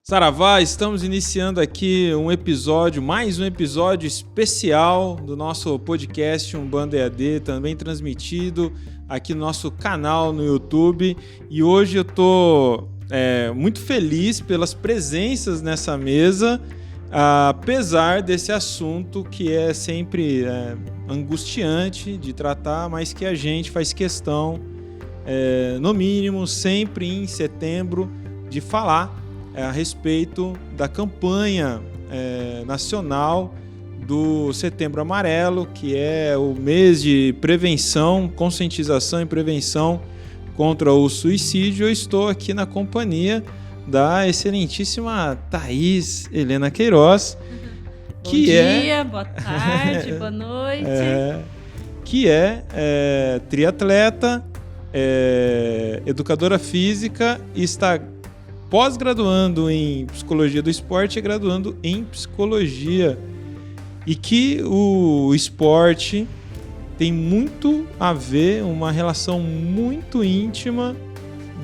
Saravá, estamos iniciando aqui mais um episódio especial do nosso podcast Umbanda EAD, também transmitido aqui no nosso canal no YouTube. E hoje eu estou muito feliz pelas presenças nessa mesa, apesar desse assunto que é sempre angustiante de tratar, mas que a gente faz questão, no mínimo, sempre em setembro, de falar a respeito da campanha nacional do Setembro Amarelo, que é o mês de prevenção, conscientização e prevenção contra o suicídio. Eu estou aqui na companhia da excelentíssima Thaís Helena Queiroz, Bom dia, boa tarde, boa noite. Que é triatleta, educadora física e está pós-graduando em Psicologia do Esporte e graduando em Psicologia. E que o esporte tem muito a ver, uma relação muito íntima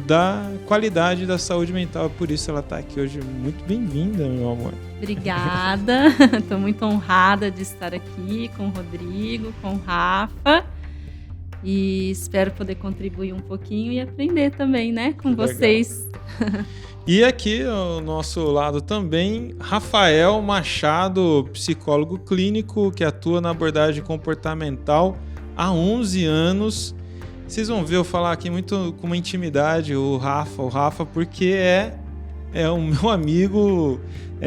da qualidade da saúde mental. Por isso ela está aqui hoje. Muito bem-vinda, meu amor. Obrigada. Estou muito honrada de estar aqui com o Rodrigo, com o Rafa. E espero poder contribuir um pouquinho e aprender também, né, com vocês. E aqui ao nosso lado também, Rafael Machado, psicólogo clínico que atua na abordagem comportamental há 11 anos. Vocês vão ver eu falar aqui muito com uma intimidade, o Rafa, porque é o meu amigo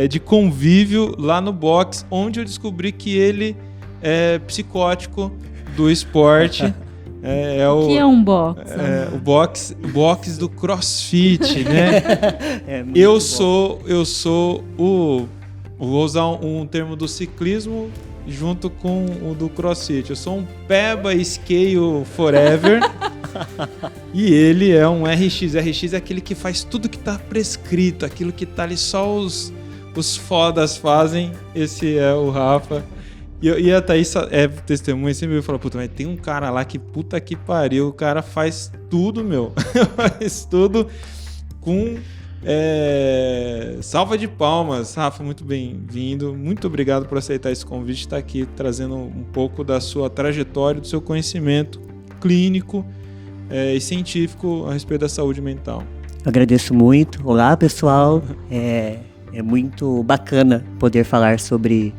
de convívio lá no box, onde eu descobri que ele é psicótico do esporte. O que é um box? O box do CrossFit, né? Eu sou vou usar um termo do ciclismo junto com o do CrossFit. Eu sou um Peba Scale Forever e ele é um RX. RX é aquele que faz tudo que tá prescrito, aquilo que tá ali só os fodas fazem. Esse é o Rafa. E a Thaís testemunha, sempre me fala, puta, mas tem um cara lá que puta que pariu, o cara faz tudo, meu. Faz tudo com salva de palmas. Rafa, muito bem-vindo. Muito obrigado por aceitar esse convite, estar aqui trazendo um pouco da sua trajetória, do seu conhecimento clínico e científico a respeito da saúde mental. Agradeço muito. Olá, pessoal. É muito bacana poder falar sobre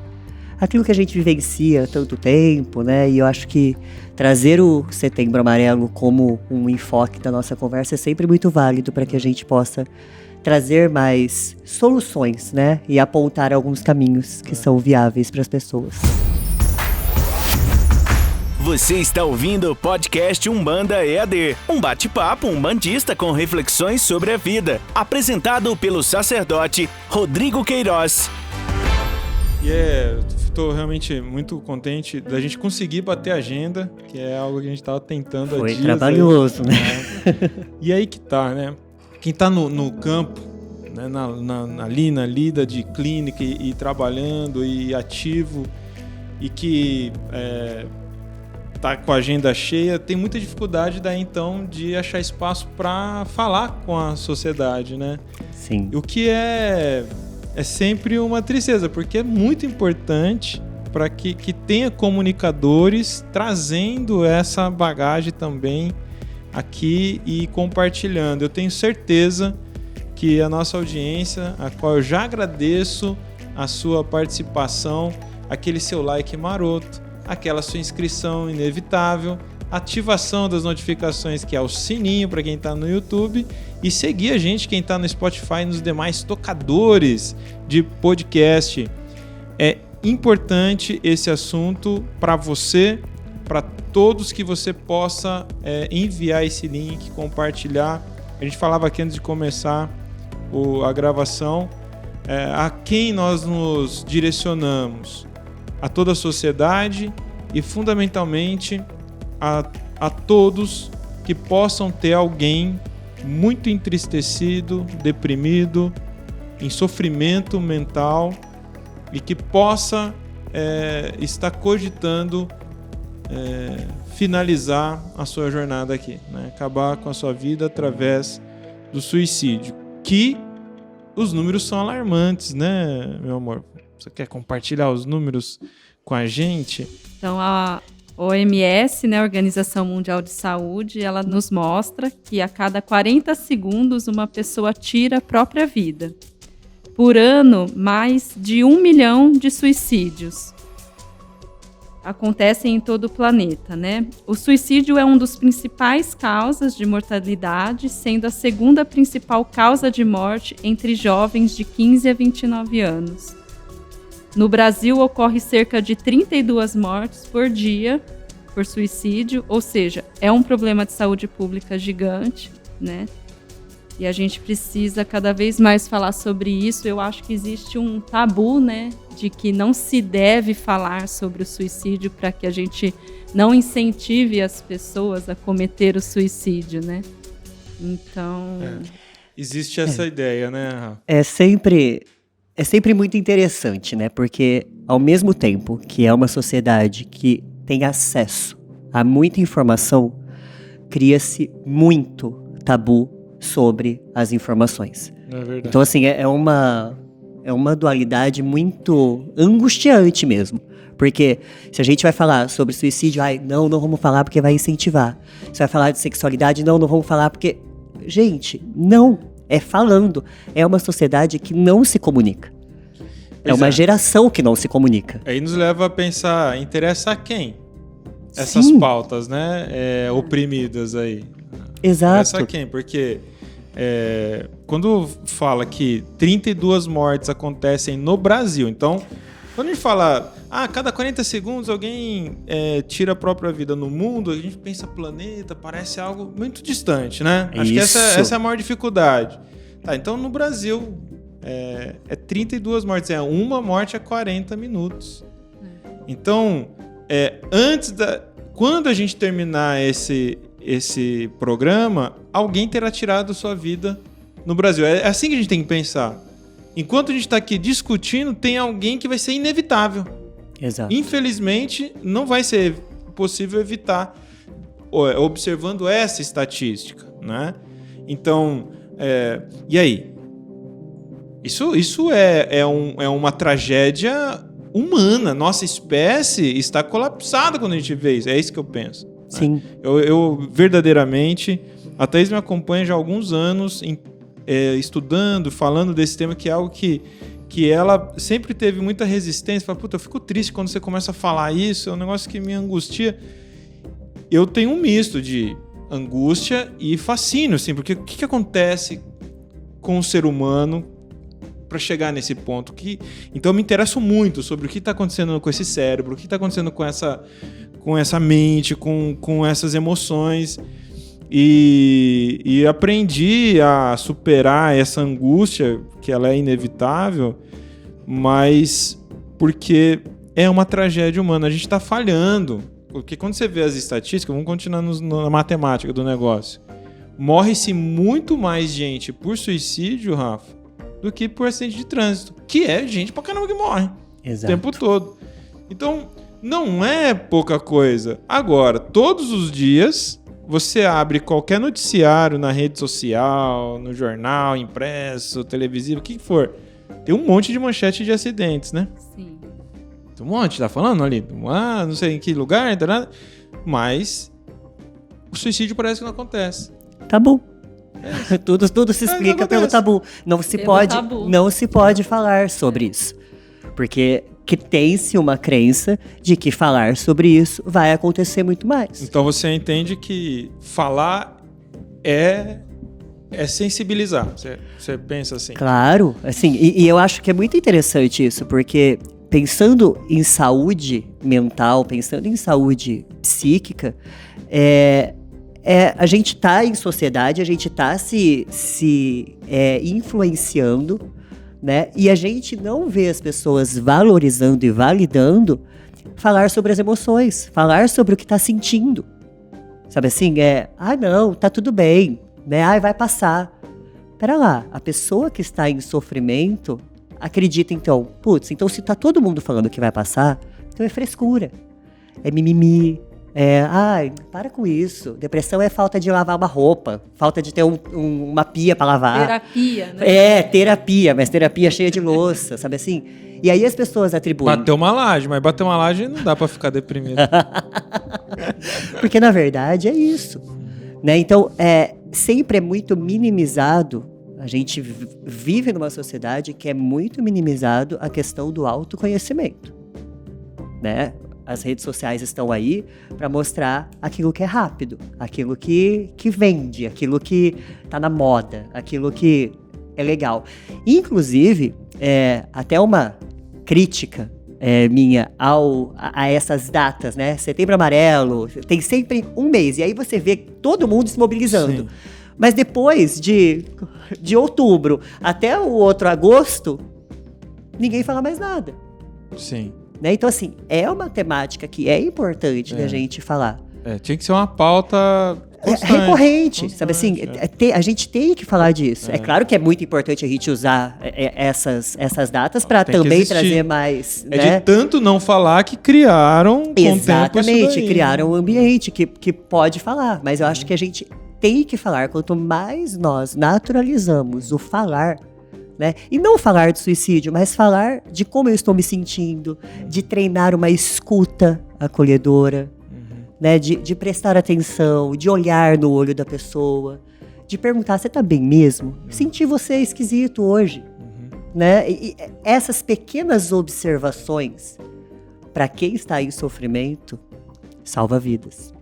aquilo que a gente vivencia há tanto tempo, né? E eu acho que trazer o Setembro Amarelo como um enfoque da nossa conversa é sempre muito válido para que a gente possa trazer mais soluções, né? E apontar alguns caminhos que são viáveis para as pessoas. Você está ouvindo o podcast Umbanda EAD, um bate-papo umbandista com reflexões sobre a vida, apresentado pelo sacerdote Rodrigo Queiroz. Estou realmente muito contente da gente conseguir bater a agenda, que é algo que a gente estava tentando há dias. Foi trabalhoso, né? E aí que tá, né? Quem está no campo, né? ali na lida de clínica e trabalhando e ativo e que tá com a agenda cheia, tem muita dificuldade daí então de achar espaço para falar com a sociedade, né? Sim. O que é sempre uma tristeza, porque é muito importante para que tenha comunicadores trazendo essa bagagem também aqui e compartilhando. Eu tenho certeza que a nossa audiência, a qual eu já agradeço a sua participação, aquele seu like maroto, aquela sua inscrição inevitável, ativação das notificações, que é o sininho para quem está no YouTube, e seguir a gente, quem está no Spotify e nos demais tocadores de podcast. É importante esse assunto para você, para todos, que você possa enviar esse link, compartilhar. A gente falava aqui antes de começar a gravação, a quem nós nos direcionamos? A toda a sociedade e fundamentalmente a todos que possam ter alguém muito entristecido, deprimido, em sofrimento mental e que possa estar cogitando finalizar a sua jornada aqui, né? Acabar com a sua vida através do suicídio. Que os números são alarmantes, né, meu amor? Você quer compartilhar os números com a gente? Então, a OMS, né, Organização Mundial de Saúde, ela nos mostra que a cada 40 segundos uma pessoa tira a própria vida. Por ano, mais de 1 milhão de suicídios acontecem em todo o planeta, né? O suicídio é um dos principais causas de mortalidade, sendo a segunda principal causa de morte entre jovens de 15 a 29 anos. No Brasil, ocorre cerca de 32 mortes por dia por suicídio, ou seja, é um problema de saúde pública gigante, né? E a gente precisa cada vez mais falar sobre isso. Eu acho que existe um tabu, né, de que não se deve falar sobre o suicídio para que a gente não incentive as pessoas a cometer o suicídio, né? Então... Existe essa ideia, né, Rafa? É sempre muito interessante, né? Porque ao mesmo tempo que é uma sociedade que tem acesso a muita informação, cria-se muito tabu sobre as informações. É verdade. Então, assim, é uma dualidade muito angustiante mesmo. Porque se a gente vai falar sobre suicídio, não vamos falar porque vai incentivar. Se vai falar de sexualidade, não vamos falar porque... Gente, não. É falando. É uma sociedade que não se comunica. É uma geração que não se comunica. Aí nos leva a pensar, interessa a quem? Essas Sim. pautas, né? Oprimidas aí. Exato. Interessa a quem? Porque quando fala que 32 mortes acontecem no Brasil, então, quando a gente fala, a cada 40 segundos alguém tira a própria vida no mundo, a gente pensa planeta, parece algo muito distante, né? Acho que essa é a maior dificuldade. Tá, então no Brasil é 32 mortes, uma morte a 40 minutos. Então, quando a gente terminar esse programa, alguém terá tirado sua vida no Brasil. É assim que a gente tem que pensar. Enquanto a gente está aqui discutindo, tem alguém que vai ser inevitável. Exato. Infelizmente, não vai ser possível evitar, observando essa estatística, né? Então, e aí? Isso é uma tragédia humana. Nossa espécie está colapsada quando a gente vê isso. É isso que eu penso. Sim. Né? Eu verdadeiramente... A Thaís me acompanha já há alguns anos estudando, falando desse tema, que é algo que ela sempre teve muita resistência. Fala, puta, eu fico triste quando você começa a falar isso. É um negócio que me angustia. Eu tenho um misto de angústia e fascínio, assim, porque o que acontece com o ser humano para chegar nesse ponto? Então eu me interesso muito sobre o que está acontecendo com esse cérebro, o que está acontecendo com essa mente, com essas emoções. E aprendi a superar essa angústia, que ela é inevitável, mas porque é uma tragédia humana. A gente está falhando. Porque quando você vê as estatísticas, vamos continuar na matemática do negócio. Morre-se muito mais gente por suicídio, Rafa, do que por acidente de trânsito, que é gente pra caramba que morre. Exato. O tempo todo. Então, não é pouca coisa. Agora, todos os dias, você abre qualquer noticiário na rede social, no jornal, impresso, televisivo, o que for. Tem um monte de manchete de acidentes, né? Sim. Tem um monte, tá falando ali? Não sei em que lugar, mas o suicídio parece que não acontece. Tabu. Tudo se explica pelo tabu. Não se pode falar sobre isso. Porque tem-se uma crença de que falar sobre isso vai acontecer muito mais. Então você entende que falar é sensibilizar. Você pensa assim? Claro, assim, e eu acho que é muito interessante isso, porque pensando em saúde mental, pensando em saúde psíquica, a gente está em sociedade, a gente está se influenciando, né? E a gente não vê as pessoas valorizando e validando falar sobre as emoções, falar sobre o que está sentindo. Sabe assim, não, tá tudo bem, né? Vai passar. Pera lá, a pessoa que está em sofrimento acredita então, então se tá todo mundo falando que vai passar, então é frescura, é mimimi, Para com isso. Depressão é falta de lavar uma roupa, falta de ter uma pia para lavar. Terapia, né? Terapia, mas terapia cheia de louça, sabe assim? E aí as pessoas atribuem... Bateu uma laje, mas bater uma laje não dá pra ficar deprimido. Porque, na verdade, é isso. Né? Então, sempre é muito minimizado. A gente vive numa sociedade que é muito minimizado a questão do autoconhecimento. Né? As redes sociais estão aí para mostrar aquilo que é rápido, aquilo que vende, aquilo que está na moda, aquilo que é legal. Inclusive, até uma crítica minha a essas datas, né? Setembro Amarelo, tem sempre um mês, e aí você vê todo mundo se mobilizando. Sim. Mas depois de outubro até o outro agosto, ninguém fala mais nada. Sim. Né? Então, assim, é uma temática que é importante da gente falar. Tinha que ser uma pauta recorrente, sabe assim? A gente tem que falar disso. É claro que é muito importante a gente usar essas datas para também trazer mais... de tanto não falar que criaram com Exatamente, criaram um ambiente que pode falar. Mas eu acho que a gente tem que falar. Quanto mais nós naturalizamos o falar... Né? E não falar de suicídio, mas falar de como eu estou me sentindo, de treinar uma escuta acolhedora, né? De prestar atenção, de olhar no olho da pessoa, de perguntar, você tá bem mesmo? Senti você esquisito hoje. Né? E essas pequenas observações, para quem está em sofrimento, salva vidas.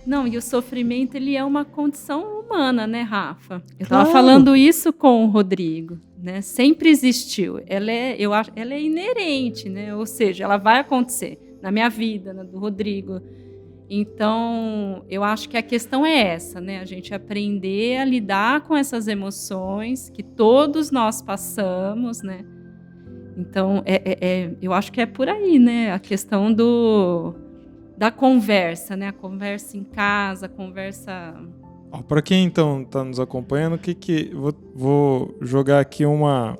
Não, e o sofrimento, ele é uma condição humana, né, Rafa? Eu estava falando isso com o Rodrigo, né? Sempre existiu. Eu acho, ela é inerente, né? Ou seja, ela vai acontecer na minha vida, na do Rodrigo. Então, eu acho que a questão é essa, né? A gente aprender a lidar com essas emoções que todos nós passamos, né? Então, eu acho que é por aí, né? A questão da conversa, né? A conversa em casa, a conversa... Para quem então está nos acompanhando, vou jogar aqui uma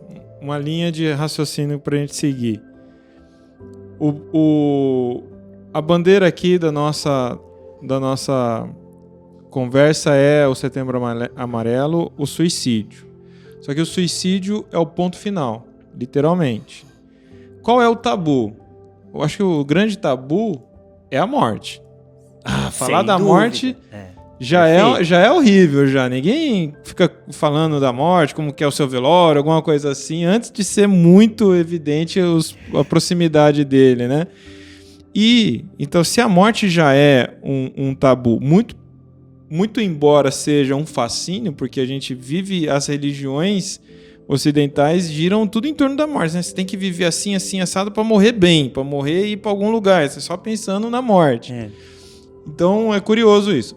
linha de raciocínio para a gente seguir. A bandeira aqui da nossa conversa é o Setembro Amarelo, o suicídio. Só que o suicídio é o ponto final, literalmente. Qual é o tabu? Eu acho que o grande tabu é a morte. Falar da morte já é horrível, já. Ninguém fica falando da morte, como que é o seu velório, alguma coisa assim, antes de ser muito evidente a proximidade dele, né? Então, se a morte já é um tabu, muito embora seja um fascínio, porque a gente vive, as religiões ocidentais giram tudo em torno da morte, né? Você tem que viver assim, assim, assado para morrer bem, para morrer e ir para algum lugar. Você só pensando na morte. Então, é curioso isso.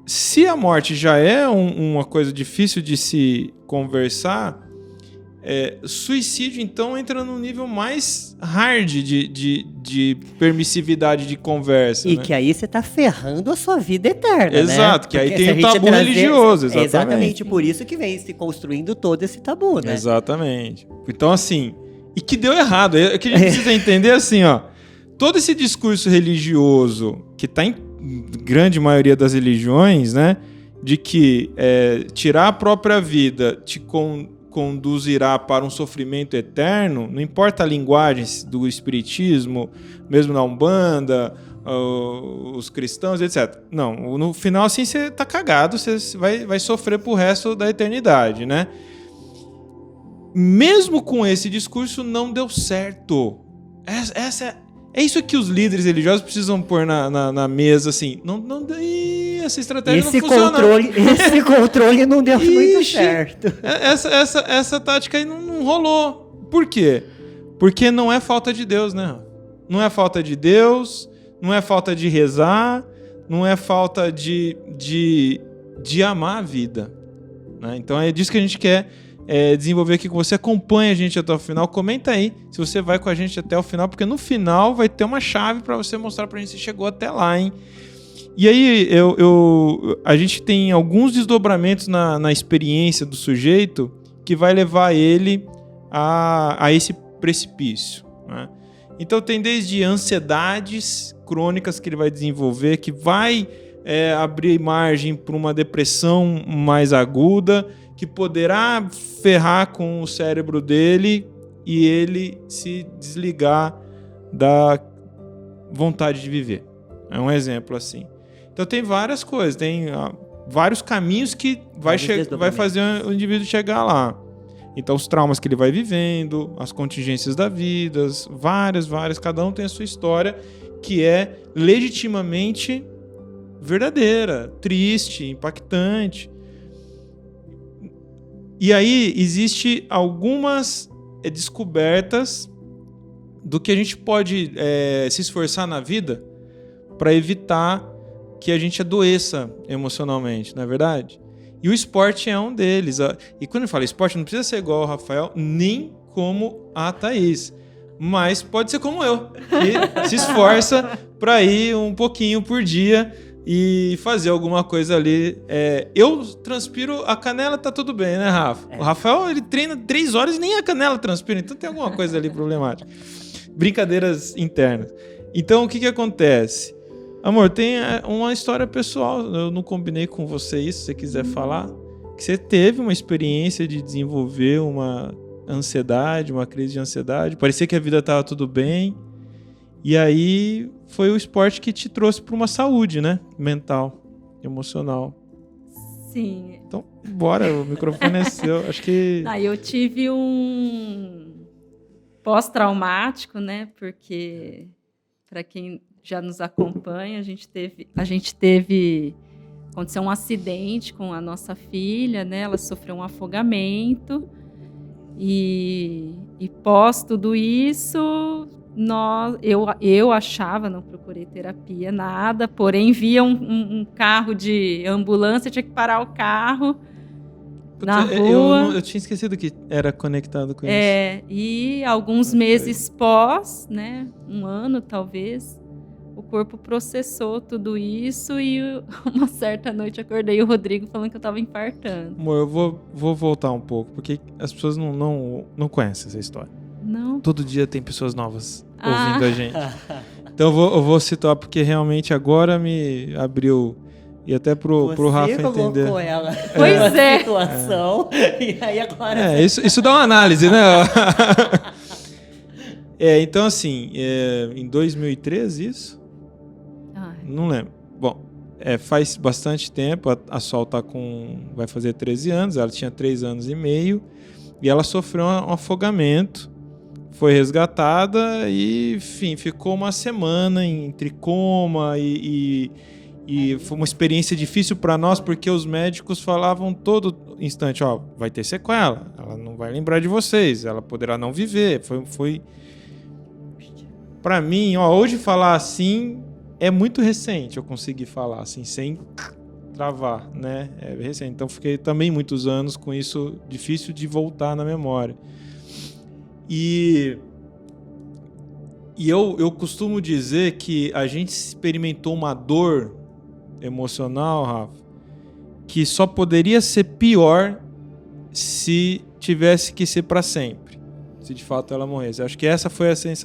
Se a morte já é uma coisa difícil de se conversar, suicídio, então, entra num nível mais hard de permissividade de conversa. E né? que aí você tá ferrando a sua vida eterna, Exato, né? que aí tem o tabu religioso, exatamente. Exatamente, por isso que vem se construindo todo esse tabu, né? Exatamente. Então, assim, e que deu errado. O que a gente precisa entender assim, ó, todo esse discurso religioso que tá em grande maioria das religiões, né, de que tirar a própria vida te conduzirá para um sofrimento eterno, não importa a linguagem do espiritismo, mesmo na Umbanda, os cristãos, etc. Não, no final assim você tá cagado, você vai sofrer pro resto da eternidade, né? Mesmo com esse discurso não deu certo. É isso que os líderes religiosos precisam pôr na mesa, assim. Essa estratégia não funciona. Esse controle não deu muito certo. Essa tática aí não rolou. Por quê? Porque não é falta de Deus, né? Não é falta de Deus, não é falta de rezar, não é falta de amar a vida. Né? Então é disso que a gente quer desenvolver aqui com você. Acompanha a gente até o final. Comenta aí se você vai com a gente até o final, porque no final vai ter uma chave para você mostrar pra gente se chegou até lá, hein? E aí a gente tem alguns desdobramentos na experiência do sujeito que vai levar ele a esse precipício, né? Então tem desde ansiedades crônicas que ele vai desenvolver, que vai abrir margem para uma depressão mais aguda, que poderá ferrar com o cérebro dele e ele se desligar da vontade de viver. É um exemplo assim. Então tem várias coisas, tem vários caminhos que vai fazer o indivíduo chegar lá. Então os traumas que ele vai vivendo, as contingências da vida, várias, cada um tem a sua história que é legitimamente verdadeira, triste, impactante. E aí existe algumas descobertas do que a gente pode se esforçar na vida para evitar que a gente adoeça emocionalmente, não é verdade? E o esporte é um deles. E quando eu falo esporte, não precisa ser igual ao Rafael, nem como a Thaís. Mas pode ser como eu, que se esforça para ir um pouquinho por dia e fazer alguma coisa ali. Eu transpiro, a canela tá tudo bem, né, Rafa? O Rafael, ele treina 3 horas e nem a canela transpira, então tem alguma coisa ali problemática. Brincadeiras internas. Então, o que acontece? Amor, tem uma história pessoal, eu não combinei com você isso, se você quiser falar, que você teve uma experiência de desenvolver uma ansiedade, uma crise de ansiedade, parecia que a vida estava tudo bem, e aí foi o esporte que te trouxe para uma saúde, né? Mental, emocional. Sim. Então, bora, o microfone é seu, acho que... Eu tive um pós-traumático, né? Porque, para quem já nos acompanha, aconteceu um acidente com a nossa filha, né? Ela sofreu um afogamento e pós tudo isso, eu achava, não procurei terapia, nada, porém via um carro de ambulância, tinha que parar o carro na rua. Eu tinha esquecido que era conectado com isso. E alguns meses pós, né? 1 ano talvez, o corpo processou tudo isso e uma certa noite acordei o Rodrigo falando que eu tava infartando. Amor, eu vou voltar um pouco, porque as pessoas não conhecem essa história. Não? Todo dia tem pessoas novas ouvindo a gente. Então eu vou situar, porque realmente agora me abriu, e até pro Rafa entender. Você colocou ela pois na situação, e aí agora... Isso dá uma análise, né? Então assim, em 2013 isso? Não lembro. Bom, faz bastante tempo, a Sol vai fazer 13 anos, ela tinha 3 anos e meio, e ela sofreu um afogamento, foi resgatada e, enfim, ficou uma semana entre coma e foi uma experiência difícil para nós, porque os médicos falavam todo instante, vai ter sequela, ela não vai lembrar de vocês, ela poderá não viver. Foi... Para mim, hoje falar assim... É muito recente eu conseguir falar assim, sem travar, né? É recente. Então, fiquei também muitos anos com isso, difícil de voltar na memória. E eu costumo dizer que a gente experimentou uma dor emocional, Rafa, que só poderia ser pior se tivesse que ser para sempre. Se de fato ela morresse. Acho que essa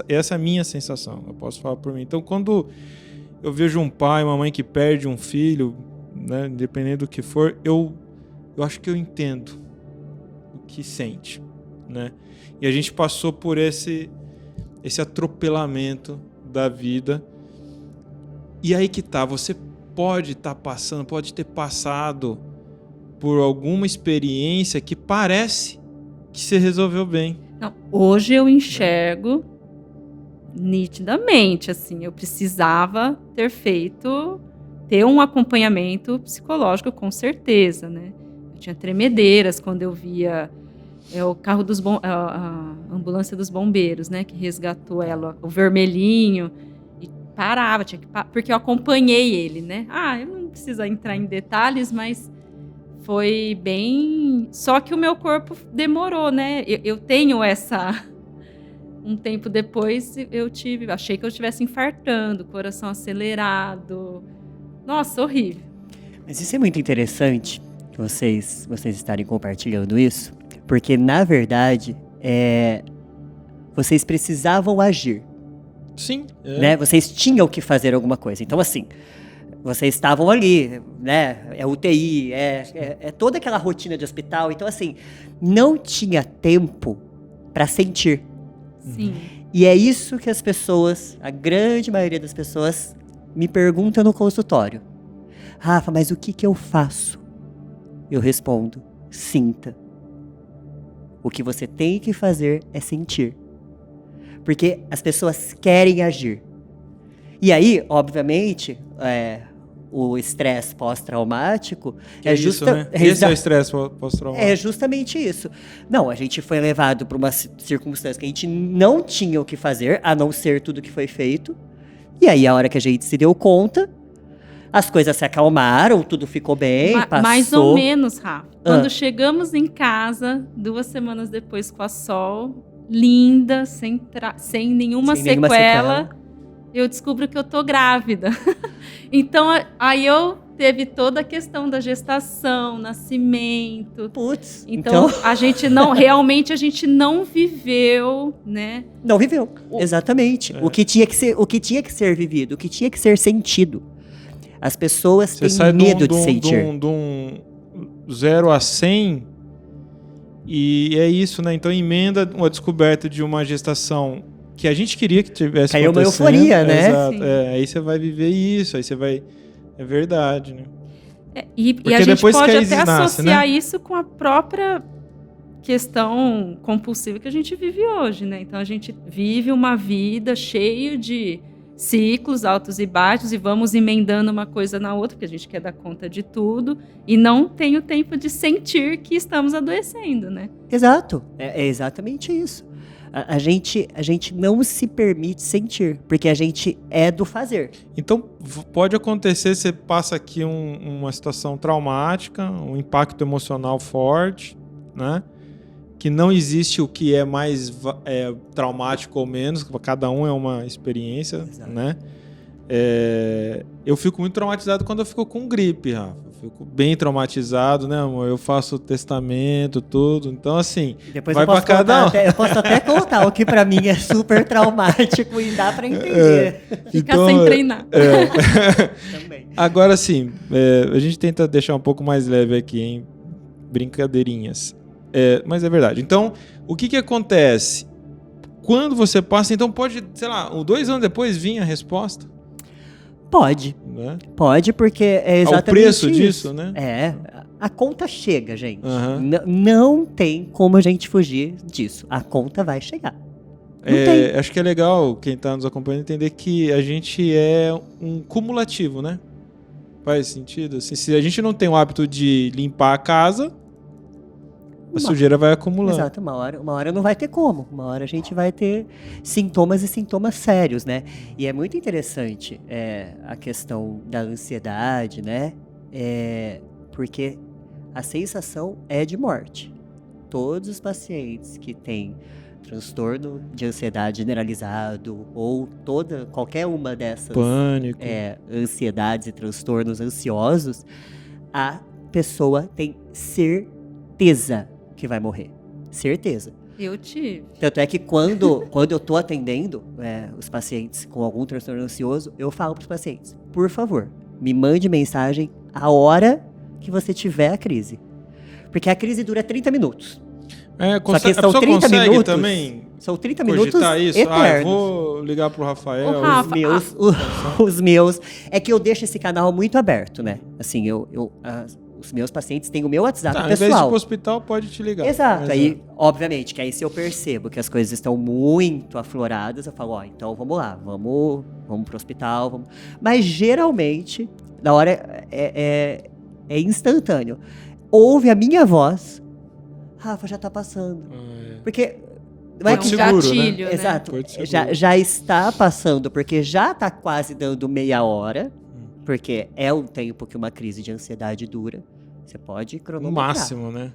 é a minha sensação. Eu posso falar por mim. Então, quando eu vejo um pai, uma mãe que perde um filho, né, independente do que for, eu acho que eu entendo o que sente, né? E a gente passou por esse atropelamento da vida. E aí que tá, você pode ter passado por alguma experiência que parece que se resolveu bem. Não, hoje eu enxergo nitidamente, assim, eu precisava ter um acompanhamento psicológico, com certeza, né? Eu tinha tremedeiras quando eu via o carro a ambulância dos bombeiros, né, que resgatou ela, o vermelhinho, e parava, porque eu acompanhei ele, né? Eu não preciso entrar em detalhes, mas foi bem... Só que o meu corpo demorou, né? Eu tenho um tempo depois achei que eu estivesse infartando, coração acelerado. Nossa, horrível. Mas isso é muito interessante, vocês estarem compartilhando isso, porque, na verdade, vocês precisavam agir. Sim. Né? Vocês tinham que fazer alguma coisa. Então, assim, vocês estavam ali, né? É UTI, é toda aquela rotina de hospital. Então, assim, não tinha tempo para sentir. Sim. E é isso que as pessoas, a grande maioria das pessoas, me perguntam no consultório. Rafa, mas o que eu faço? Eu respondo, sinta. O que você tem que fazer é sentir. Porque as pessoas querem agir. E aí, obviamente, o estresse pós-traumático é isso, né? Esse é o estresse pós-traumático. É justamente isso. Não, a gente foi levado para uma circunstância que a gente não tinha o que fazer, a não ser tudo que foi feito. E aí, a hora que a gente se deu conta, as coisas se acalmaram, tudo ficou bem, passou. Mais ou menos, Rafa. Quando chegamos em casa, 2 semanas depois com a Sol, linda, sem nenhuma sequela, eu descubro que eu tô grávida. Então, aí eu teve toda a questão da gestação, nascimento. Putz. Então a gente não viveu, né? Não viveu, exatamente. O que tinha que ser vivido, o que tinha que ser sentido. As pessoas têm medo de sentir. De um 0 a 100, e é isso, né? Então emenda uma descoberta de uma gestação que a gente queria que tivesse caiu acontecendo. Caiu uma euforia, né? Exato. Aí você vai viver isso, aí você vai... É verdade, né? E a gente pode até associar, né, isso com a própria questão compulsiva que a gente vive hoje, né? Então a gente vive uma vida cheia de ciclos altos e baixos e vamos emendando uma coisa na outra, porque a gente quer dar conta de tudo e não tem o tempo de sentir que estamos adoecendo, né? Exato, é exatamente isso. A gente não se permite sentir, porque a gente é do fazer. Então, pode acontecer, você passa aqui uma situação traumática, um impacto emocional forte, né? Que não existe o que é mais traumático ou menos, cada um é uma experiência, né? Eu fico muito traumatizado quando eu fico com gripe, Rafa. Eu fico bem traumatizado, né, amor? Eu faço testamento, tudo. Então, assim, depois vai pra cada um. Eu posso até contar o que pra mim é super traumático e dá pra entender. Ficar sem treinar. Também. Agora, sim, a gente tenta deixar um pouco mais leve aqui, hein? Brincadeirinhas. Mas é verdade. Então, o que acontece? Quando você passa, então pode, sei lá, 2 anos depois vir a resposta? Pode. Né? Pode, porque é exatamente o preço isso. disso, né? A conta chega, gente. Uhum. Não tem como a gente fugir disso. A conta vai chegar. Acho que é legal quem está nos acompanhando entender que a gente é um cumulativo, né? Faz sentido? Assim, se a gente não tem o hábito de limpar a casa, a sujeira vai acumulando. Exato, uma hora não vai ter como. Uma hora a gente vai ter sintomas e sintomas sérios, né? E é muito interessante a questão da ansiedade, né? Porque a sensação é de morte. Todos os pacientes que têm transtorno de ansiedade generalizado ou qualquer uma dessas pânico, ansiedades e transtornos ansiosos, a pessoa tem certeza que vai morrer. Certeza. Eu tive. Tanto é que quando eu tô atendendo os pacientes com algum transtorno ansioso, eu falo para os pacientes, por favor, me mande mensagem a hora que você tiver a crise. Porque a crise dura 30 minutos. Só que são 30 minutos também. São 30 minutos isso. eternos. Eu vou ligar pro Rafael. O Rafa, os meus. É que eu deixo esse canal muito aberto, né? Assim, os meus pacientes têm o meu WhatsApp pessoal. Ao invés de ir pro hospital, pode te ligar. Exato. Aí, obviamente, que aí se eu percebo que as coisas estão muito afloradas, eu falo, então vamos lá, vamos pro hospital. Mas geralmente, na hora é instantâneo. Ouve a minha voz, Rafa, já tá passando. Porque é um gatilho, né? Exato. Já está passando, porque já tá quase dando meia hora. Porque é o tempo que uma crise de ansiedade dura. Você pode cronometrar. No máximo, né?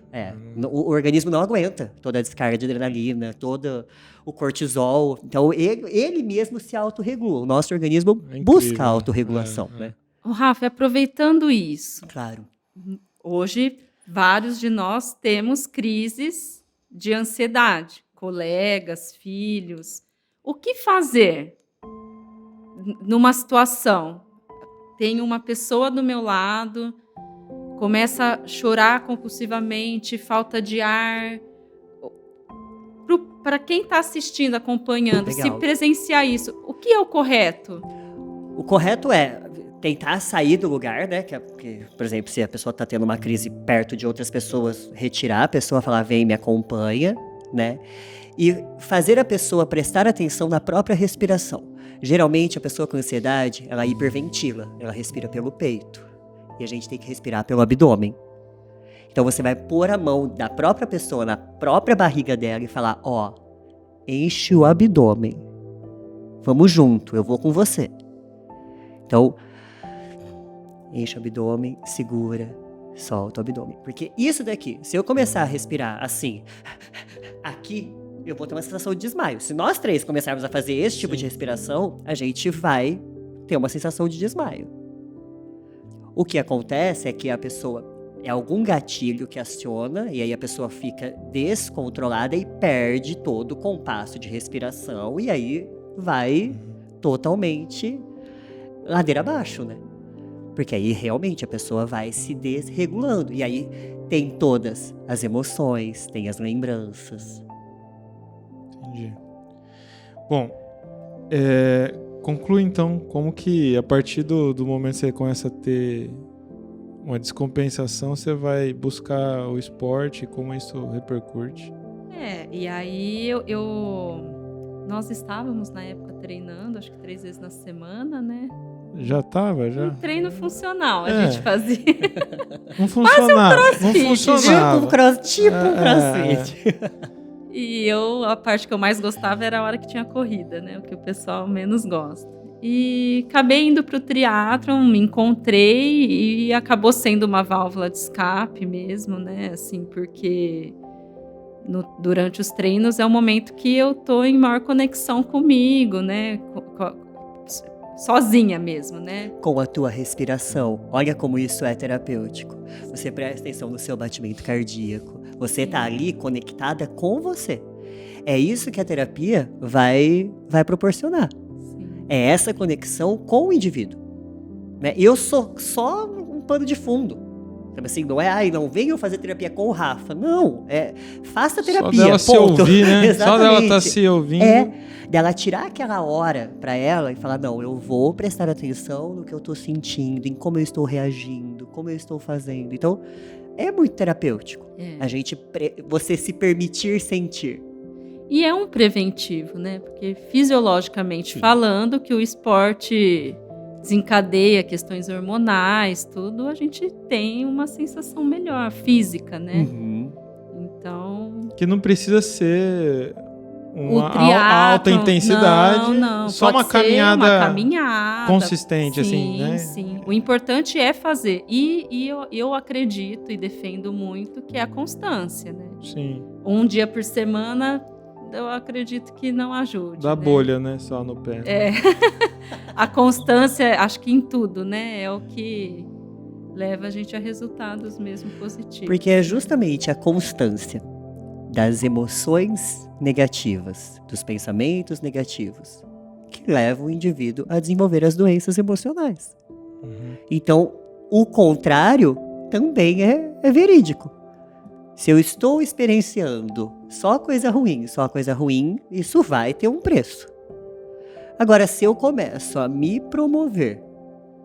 O organismo não aguenta toda a descarga de adrenalina, todo o cortisol. Então, ele mesmo se autorregula. O nosso organismo busca a autorregulação, né? Rafa, aproveitando isso. Claro. Hoje, vários de nós temos crises de ansiedade. Colegas, filhos. O que fazer? numa situação, tem uma pessoa do meu lado, começa a chorar compulsivamente, falta de ar. Para quem está assistindo, acompanhando, Legal. se presenciar isso, o que é o correto? O correto é tentar sair do lugar, né? Que, por exemplo, se a pessoa está tendo uma crise perto de outras pessoas, retirar a pessoa, falar, vem, me acompanha, né? E fazer a pessoa prestar atenção na própria respiração. Geralmente, a pessoa com ansiedade, ela hiperventila, ela respira pelo peito. E a gente tem que respirar pelo abdômen. Então, você vai pôr a mão da própria pessoa na própria barriga dela e falar, ó, enche o abdômen. Vamos junto, eu vou com você. Então, enche o abdômen, segura, solta o abdômen. Porque isso daqui, se eu começar a respirar assim, aqui, eu vou ter uma sensação de desmaio. Se nós três começarmos a fazer esse tipo de respiração, a gente vai ter uma sensação de desmaio. O que acontece é que a pessoa, é algum gatilho que aciona, e aí a pessoa fica descontrolada e perde todo o compasso de respiração, e aí vai totalmente ladeira abaixo, né? Porque aí realmente a pessoa vai se desregulando, e aí tem todas as emoções, tem as lembranças. Entendi. Bom, conclui então como que a partir do momento que você começa a ter uma descompensação, você vai buscar o esporte, como isso repercute. E aí nós estávamos na época treinando, acho que 3 vezes na semana, né? Já tava, já? Um treino funcional a gente fazia. Não funcionava. Não crossfit, funcionava. Tipo um crossfit. E a parte que eu mais gostava era a hora que tinha corrida, né? O que o pessoal menos gosta. E acabei indo pro triatlon, me encontrei e acabou sendo uma válvula de escape mesmo, né? Assim, porque durante os treinos é o momento que eu tô em maior conexão comigo, né? Sozinha mesmo, né? Com a tua respiração. Olha como isso é terapêutico. Você presta atenção no seu batimento cardíaco. Você tá ali conectada com você. É isso que a terapia vai proporcionar. É essa conexão com o indivíduo. Né? Eu sou só um pano de fundo. Assim, não é, não venham fazer terapia com o Rafa. Não, faça terapia. Só dela se ouvir, né? Só dela estar se ouvindo. Dela tirar aquela hora pra ela e falar, não, eu vou prestar atenção no que eu tô sentindo, em como eu estou reagindo, como eu estou fazendo. Então, é muito terapêutico. Você se permitir sentir. E é um preventivo, né? Porque fisiologicamente falando, que o esporte desencadeia questões hormonais, tudo, a gente tem uma sensação melhor, física, né? Uhum. Então... Que não precisa ser uma triatlon, alta intensidade, não, só uma caminhada consistente, sim, assim, né? Sim. O importante é fazer. E eu acredito e defendo muito que é a constância, né? Sim. Um dia por semana, eu acredito que não ajude. Da bolha, né? Só no pé. A constância, acho que em tudo, né? É o que leva a gente a resultados mesmo positivos. Porque é justamente a constância das emoções negativas, dos pensamentos negativos, que leva o indivíduo a desenvolver as doenças emocionais. Uhum. Então, o contrário também é verídico. Se eu estou experienciando só coisa ruim, isso vai ter um preço. Agora, se eu começo a me promover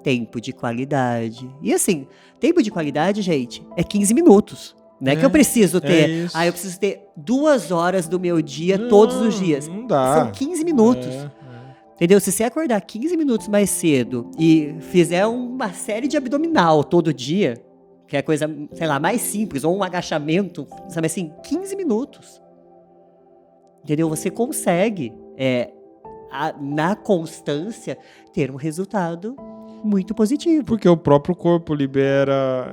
tempo de qualidade, e assim, tempo de qualidade, gente, é 15 minutos. Não é que eu preciso ter, eu preciso ter 2 horas do meu dia todos os dias. Não dá. São 15 minutos. Entendeu? Se você acordar 15 minutos mais cedo e fizer uma série de abdominal todo dia, que é coisa, sei lá, mais simples, ou um agachamento, sabe assim, 15 minutos. Entendeu? Você consegue, na constância, ter um resultado muito positivo. Porque o próprio corpo libera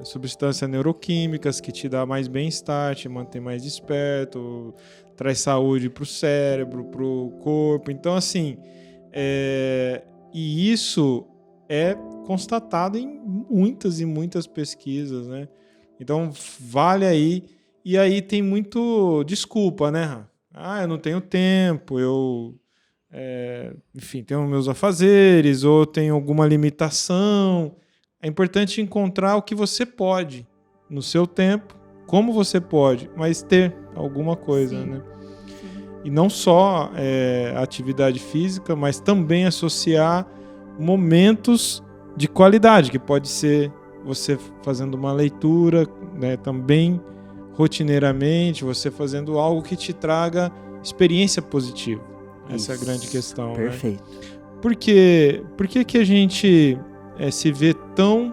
substâncias neuroquímicas que te dá mais bem-estar, te mantém mais desperto, traz saúde pro cérebro, pro corpo. Então, assim, e isso é constatado em muitas e muitas pesquisas, né? Então, vale aí. E aí tem muito desculpa, né? Eu não tenho tempo, eu enfim, tenho meus afazeres ou tenho alguma limitação. É importante encontrar o que você pode no seu tempo, como você pode, mas ter alguma coisa, Sim. né? E não só a atividade física, mas também associar momentos de qualidade, que pode ser você fazendo uma leitura, né, também rotineiramente, você fazendo algo que te traga experiência positiva. Essa é a grande questão. Perfeito. Né? Por que a gente se vê tão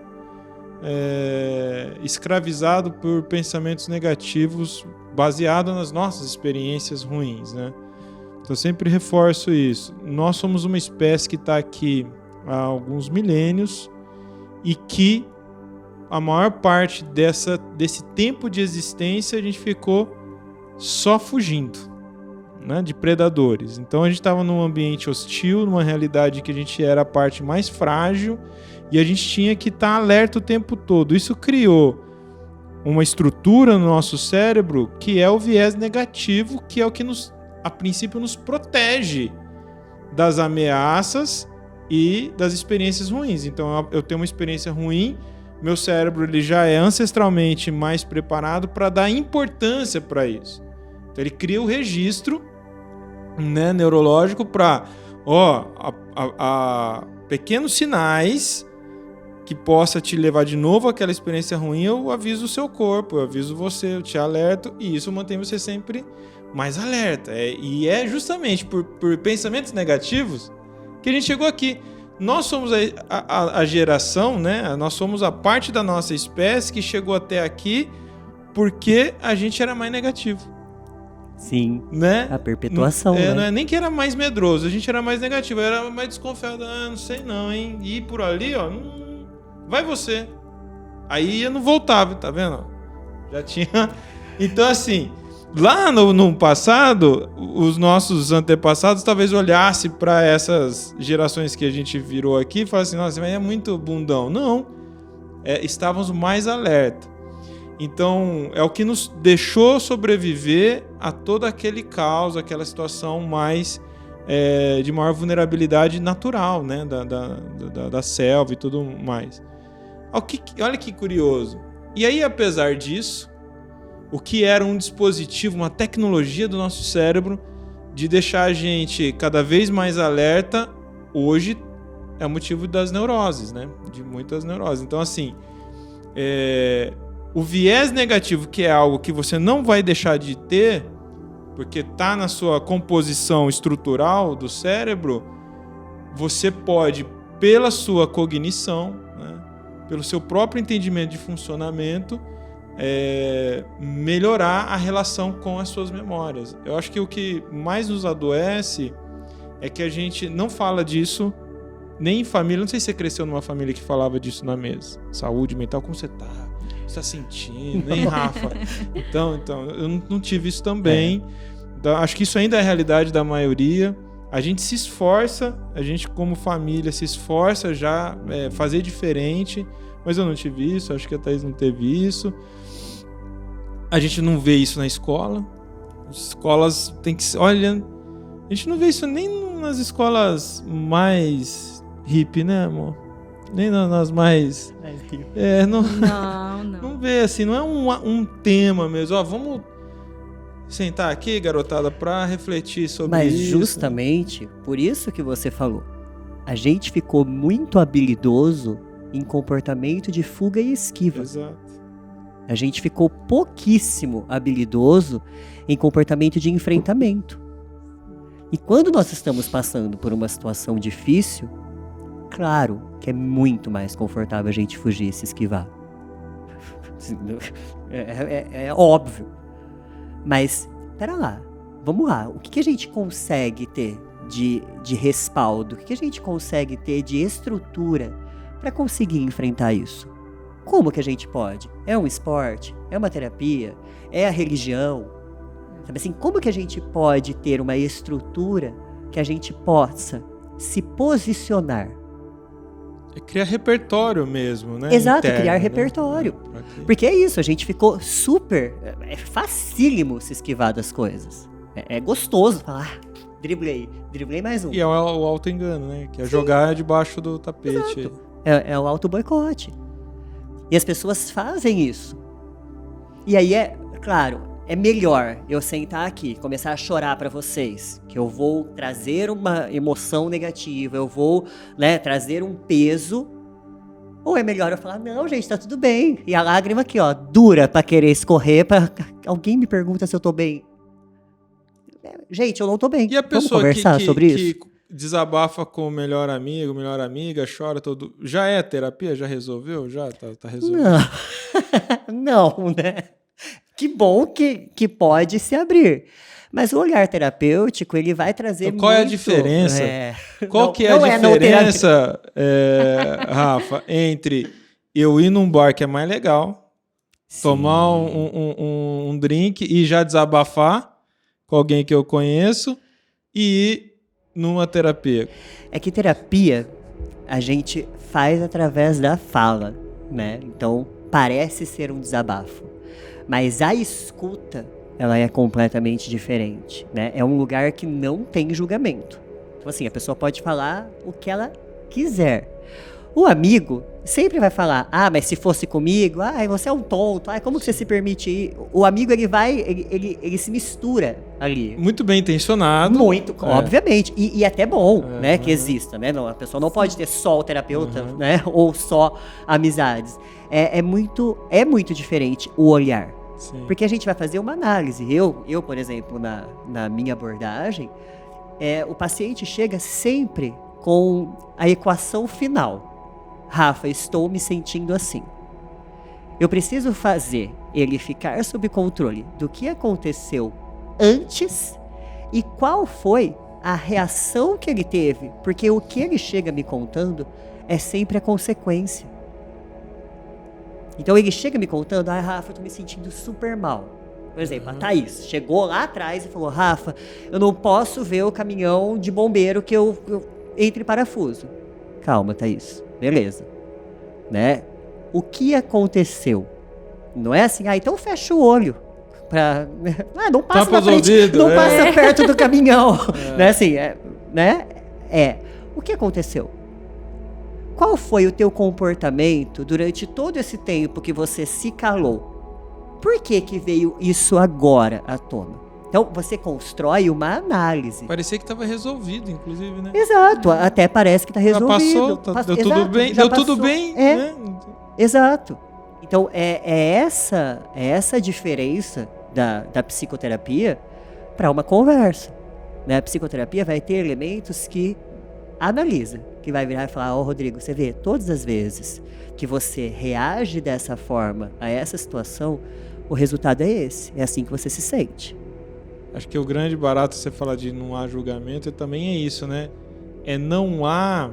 escravizado por pensamentos negativos baseado nas nossas experiências ruins, né? Então eu sempre reforço isso. Nós somos uma espécie que está aqui há alguns milênios e que a maior parte desse tempo de existência a gente ficou só fugindo, né, de predadores. Então a gente estava num ambiente hostil, numa realidade que a gente era a parte mais frágil e a gente tinha que estar alerta o tempo todo. Isso criou uma estrutura no nosso cérebro que é o viés negativo, que é o que a princípio nos protege das ameaças e das experiências ruins. Então eu tenho uma experiência ruim, meu cérebro ele já é ancestralmente mais preparado para dar importância para isso. Então ele cria o registro, né, neurológico para pequenos sinais que possa te levar de novo àquela experiência ruim. Eu aviso o seu corpo, eu aviso você, eu te alerto, e isso mantém você sempre mais alerta. E é justamente por pensamentos negativos que a gente chegou aqui. Nós somos a geração, né? Nós somos a parte da nossa espécie que chegou até aqui porque a gente era mais negativo. Sim, né? A perpetuação, né? Não é nem que era mais medroso, a gente era mais negativo, era mais desconfiado. Não sei não, hein? E por ali, ó, vai você. Aí eu não voltava, tá vendo? Já tinha... Então, assim, lá no passado, os nossos antepassados talvez olhassem para essas gerações que a gente virou aqui e falassem, nossa, mas é muito bundão. Não, estávamos mais alerta. Então, é o que nos deixou sobreviver a todo aquele caos, aquela situação mais de maior vulnerabilidade natural, né? Da selva e tudo mais. Olha que curioso. E aí, apesar disso, o que era um dispositivo, uma tecnologia do nosso cérebro de deixar a gente cada vez mais alerta, hoje é motivo das neuroses, né? De muitas neuroses. Então, assim, o viés negativo, que é algo que você não vai deixar de ter, porque está na sua composição estrutural do cérebro, você pode, pela sua cognição, né, pelo seu próprio entendimento de funcionamento, melhorar a relação com as suas memórias. Eu acho que o que mais nos adoece é que a gente não fala disso nem em família. Não sei se você cresceu numa família que falava disso na mesa. Saúde mental, como você tá? Você tá sentindo, hein, Rafa? Então, eu não tive isso também. Acho que isso ainda é a realidade da maioria. A gente se esforça, a gente como família se esforça já fazer diferente, mas eu não tive isso, acho que a Thaís não teve isso. A gente não vê isso na escola. As escolas tem que... Olha, a gente não vê isso nem nas escolas mais hippie, né, amor? Nem nas mais... Não vê assim, não é um tema mesmo. Ó, vamos sentar aqui, garotada, para refletir sobre isso. Mas justamente por isso que você falou. A gente ficou muito habilidoso em comportamento de fuga e esquiva. Exato. A gente ficou pouquíssimo habilidoso em comportamento de enfrentamento. E quando nós estamos passando por uma situação difícil, claro que é muito mais confortável a gente fugir e se esquivar. É óbvio. Mas, pera lá, vamos lá. O que a gente consegue ter de respaldo? O que a gente consegue ter de estrutura para conseguir enfrentar isso? Como que a gente pode? É um esporte? É uma terapia? É a religião? Sabe assim, como que a gente pode ter uma estrutura que a gente possa se posicionar? É criar repertório mesmo, né? Exato, interno, criar né? repertório. Porque é isso, a gente ficou super... É facílimo se esquivar das coisas. É gostoso falar, driblei mais um. E é o auto-engano, né? Que é jogar debaixo do tapete. Exato. É o auto-boicote. E as pessoas fazem isso. E aí claro, é melhor eu sentar aqui, começar a chorar pra vocês, que eu vou trazer uma emoção negativa, eu vou, né, trazer um peso. Ou é melhor eu falar, não, gente, tá tudo bem. E a lágrima aqui, ó, dura pra querer escorrer, alguém me pergunta se eu tô bem. Gente, eu não tô bem. E a Vamos pessoa conversar sobre isso? que desabafa com o melhor amigo, melhor amiga, chora todo... Já é terapia? Já resolveu? Já tá resolvido? Não, né? Que bom que pode se abrir. Mas o olhar terapêutico, ele vai trazer então, qual é a diferença? Qual que é a diferença, Rafa, entre eu ir num bar que é mais legal, sim, tomar um drink e já desabafar com alguém que eu conheço e ir numa terapia? É que terapia a gente faz através da fala, né? Então, parece ser um desabafo. Mas a escuta, ela é completamente diferente, né? É um lugar que não tem julgamento. Então, assim, a pessoa pode falar o que ela quiser. O amigo sempre vai falar, mas se fosse comigo, você é um tonto, como que você se permite ir? O amigo, ele se mistura ali. Muito bem intencionado. Muito, obviamente. E até bom, né, que exista, né? Não, a pessoa não pode ter só o terapeuta, né? Ou só amizades. É muito diferente o olhar. Sim. Porque a gente vai fazer uma análise. Eu por exemplo, na minha abordagem, o paciente chega sempre com a equação final. Rafa, estou me sentindo assim. Eu preciso fazer ele ficar sob controle do que aconteceu antes e qual foi a reação que ele teve. Porque o que ele chega me contando é sempre a consequência. Então ele chega me contando, Rafa, eu tô me sentindo super mal. Por exemplo, a Thaís chegou lá atrás e falou, Rafa, eu não posso ver o caminhão de bombeiro que eu entre parafuso. Calma, Thaís. Beleza. Né? O que aconteceu? Não é assim, então fecha o olho. Não passa na frente, não passa perto do caminhão. Né? Assim, né? O que aconteceu? Qual foi o teu comportamento durante todo esse tempo que você se calou? Por que veio isso agora à tona? Então, você constrói uma análise. Parecia que estava resolvido, inclusive, né? Exato, até parece que está resolvido. Deu tudo bem, deu tudo bem. Né? Exato. Então, é essa diferença da psicoterapia para uma conversa. Né? A psicoterapia vai ter elementos que analisa, que vai virar e falar, Rodrigo, você vê, todas as vezes que você reage dessa forma a essa situação, o resultado é esse, é assim que você se sente. Acho que o grande barato, você falar de não há julgamento, também é isso, né? Não há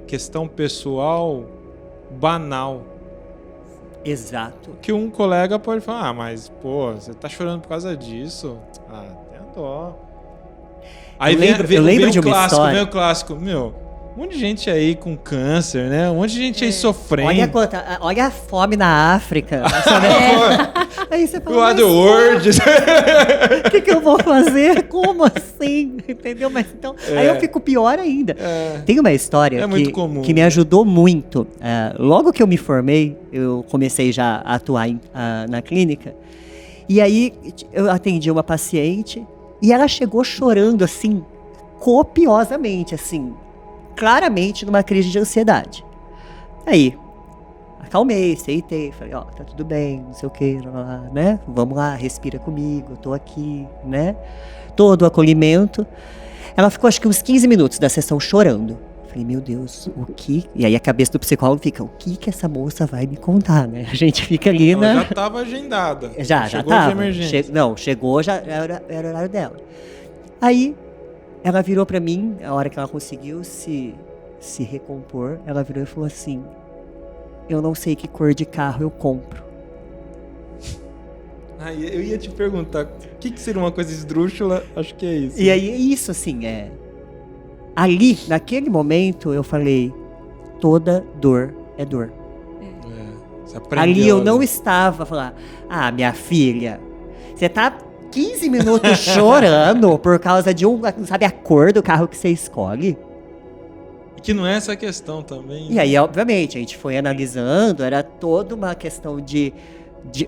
questão pessoal banal. Exato. Que um colega pode falar, mas, você tá chorando por causa disso? Tem a dó. Aí eu lembro de uma história. Vem o clássico, um monte de gente aí com câncer, né? Um monte de gente aí sofrendo. Olha a fome na África. Aí você fala, World. O que eu vou fazer? Como assim? Entendeu? Mas então, aí eu fico pior ainda. Tem uma história que me ajudou muito. Logo que eu me formei, eu comecei já a atuar na clínica. E aí eu atendi uma paciente e ela chegou chorando assim, copiosamente, assim, claramente numa crise de ansiedade. Aí, acalmei, sentei, falei, tá tudo bem, não sei o que, né? Vamos lá, respira comigo, eu tô aqui, né? Todo o acolhimento. Ela ficou acho que uns 15 minutos da sessão chorando. Falei, meu Deus, o que... E aí a cabeça do psicólogo fica, o que essa moça vai me contar, né? A gente fica ali, Ela já estava agendada. Já estava. Chegou, já era o horário dela. Aí, ela virou pra mim, a hora que ela conseguiu se recompor, ela virou e falou assim, eu não sei que cor de carro eu compro. Eu ia te perguntar, o que seria uma coisa esdrúxula? Acho que é isso. E aí, é isso, assim, ali, naquele momento, eu falei, toda dor é dor. Você aprendeu, ali eu não estava a falar, minha filha, você tá 15 minutos chorando por causa de não sabe a cor do carro que você escolhe. Que não é essa a questão também. E aí, obviamente, a gente foi analisando, era toda uma questão de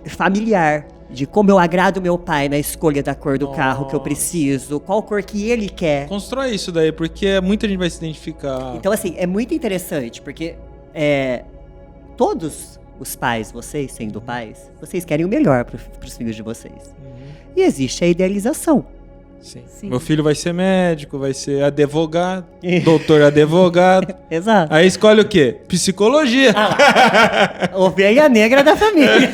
familiar, de como eu agrado meu pai na escolha da cor do carro que eu preciso, qual cor que ele quer. Constrói isso daí, porque muita gente vai se identificar. Então, assim, é muito interessante, porque todos os pais, vocês sendo pais, vocês querem o melhor para os filhos de vocês. E existe a idealização. Sim. Sim. Meu filho vai ser médico, vai ser advogado, doutor advogado. Exato. Aí escolhe o quê? Psicologia. Ovelha negra da família.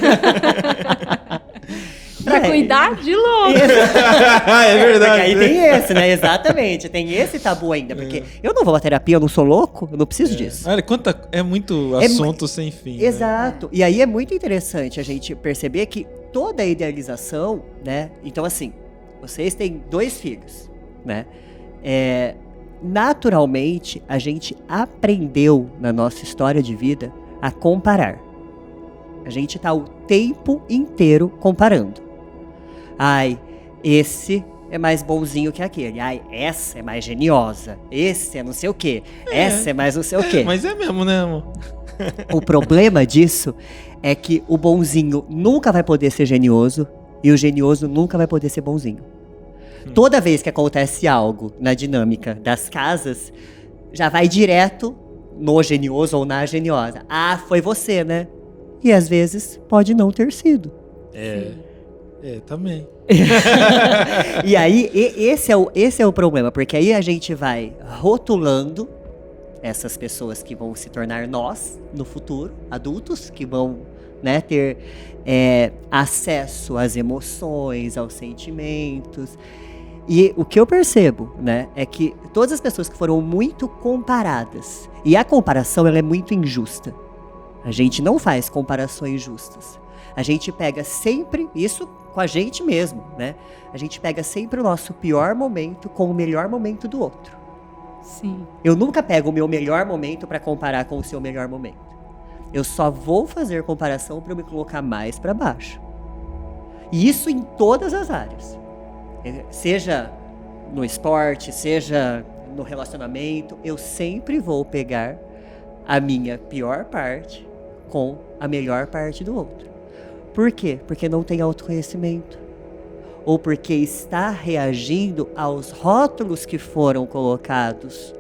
Pra cuidar de louco. É verdade. Porque aí tem esse, né? Exatamente. Tem esse tabu ainda. Porque eu não vou à terapia, eu não sou louco, eu não preciso disso. Olha, é muito assunto sem fim. Exato. Né? E aí é muito interessante a gente perceber que toda a idealização, né? Então, assim, vocês têm 2 filhos, né? Naturalmente, a gente aprendeu na nossa história de vida a comparar. A gente tá o tempo inteiro comparando. Ai, esse é mais bonzinho que aquele. Ai, essa é mais geniosa. Esse é não sei o quê. Essa é mais não sei o quê. Mas é mesmo, né, amor? O problema disso é que o bonzinho nunca vai poder ser genioso e o genioso nunca vai poder ser bonzinho. Toda vez que acontece algo na dinâmica das casas, já vai direto no genioso ou na geniosa. Ah, foi você, né? E às vezes pode não ter sido. Também. E aí, esse é o problema, porque aí a gente vai rotulando essas pessoas que vão se tornar nós no futuro, adultos, que vão, né, ter acesso às emoções, aos sentimentos. E o que eu percebo, né, é que todas as pessoas que foram muito comparadas, e a comparação ela é muito injusta. A gente não faz comparações justas. A gente pega sempre, isso com a gente mesmo, né? A gente pega sempre o nosso pior momento com o melhor momento do outro. Sim. Eu nunca pego o meu melhor momento para comparar com o seu melhor momento. Eu só vou fazer comparação para eu me colocar mais para baixo. E isso em todas as áreas. Seja no esporte, seja no relacionamento, eu sempre vou pegar a minha pior parte com a melhor parte do outro. Por quê? Porque não tem autoconhecimento. Ou porque está reagindo aos rótulos que foram colocados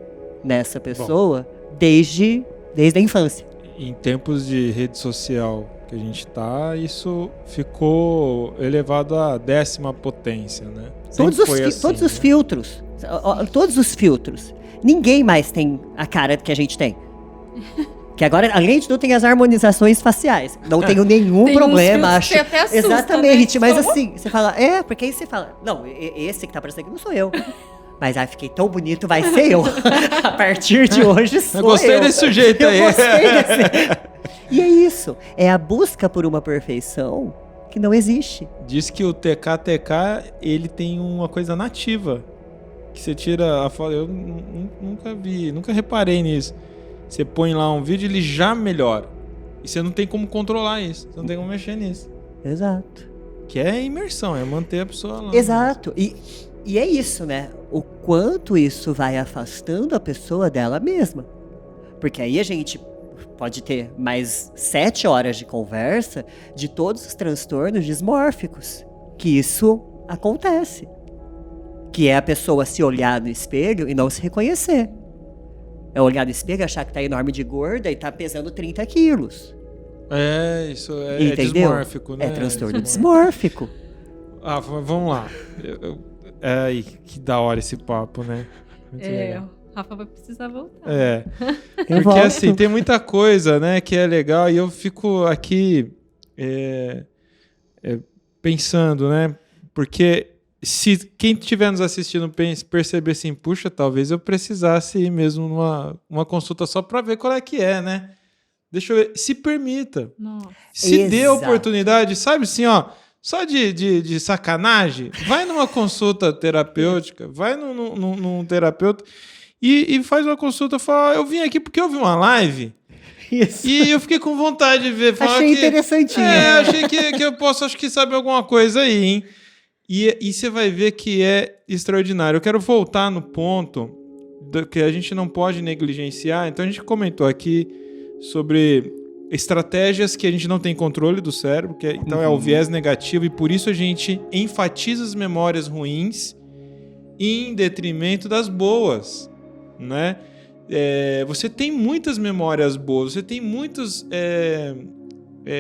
nessa pessoa desde a infância. Em tempos de rede social que a gente tá, isso ficou elevado à 10ª potência, né? Todos os filtros. Todos os filtros. Ninguém mais tem a cara que a gente tem. Que agora, além de tudo, tem as harmonizações faciais. Não tenho nenhum problema, acho. Que até assusta, exatamente, né? Mas assim, você fala, porque aí você fala, não, esse que tá parecendo aqui não sou eu. Mas fiquei tão bonito, vai ser eu. A partir de hoje sou eu. Gostei desse sujeito aí. Eu gostei desse. E é isso, é a busca por uma perfeição que não existe. Diz que o TKTK, ele tem uma coisa nativa. Que você tira a foto, eu nunca reparei nisso. Você põe lá um vídeo, ele já melhora. E você não tem como controlar isso. Você não tem como mexer nisso. Exato. Que é imersão, é manter a pessoa lá. Exato. E é isso, né? O quanto isso vai afastando a pessoa dela mesma. Porque aí a gente pode ter mais 7 horas de conversa de todos os transtornos dismórficos. Que isso acontece. Que é a pessoa se olhar no espelho e não se reconhecer. É olhar no espelho e achar que tá enorme de gorda e tá pesando 30 quilos. Isso é dismórfico, né? É transtorno dismórfico. Vamos lá. Ai, que da hora esse papo, né? Muito legal. O Rafa vai precisar voltar. Porque assim, tem muita coisa, né, que é legal e eu fico aqui pensando, né? Porque se quem estiver nos assistindo perceber assim, puxa, talvez eu precisasse ir mesmo numa consulta só para ver qual é que é, né? Deixa eu ver. Se permita. Nossa. Se dê a oportunidade, sabe assim, ó, só de sacanagem, vai numa consulta terapêutica, vai num terapeuta e faz uma consulta, fala, eu vim aqui porque eu vi uma live. Isso. E eu fiquei com vontade de ver. Achei interessantinho. Achei que eu posso, acho que sabe alguma coisa aí, hein? E você vai ver que é extraordinário. Eu quero voltar no ponto que a gente não pode negligenciar. Então a gente comentou aqui sobre estratégias que a gente não tem controle do cérebro, então é o viés negativo, e por isso a gente enfatiza as memórias ruins em detrimento das boas, né? Você tem muitas memórias boas, você tem muitas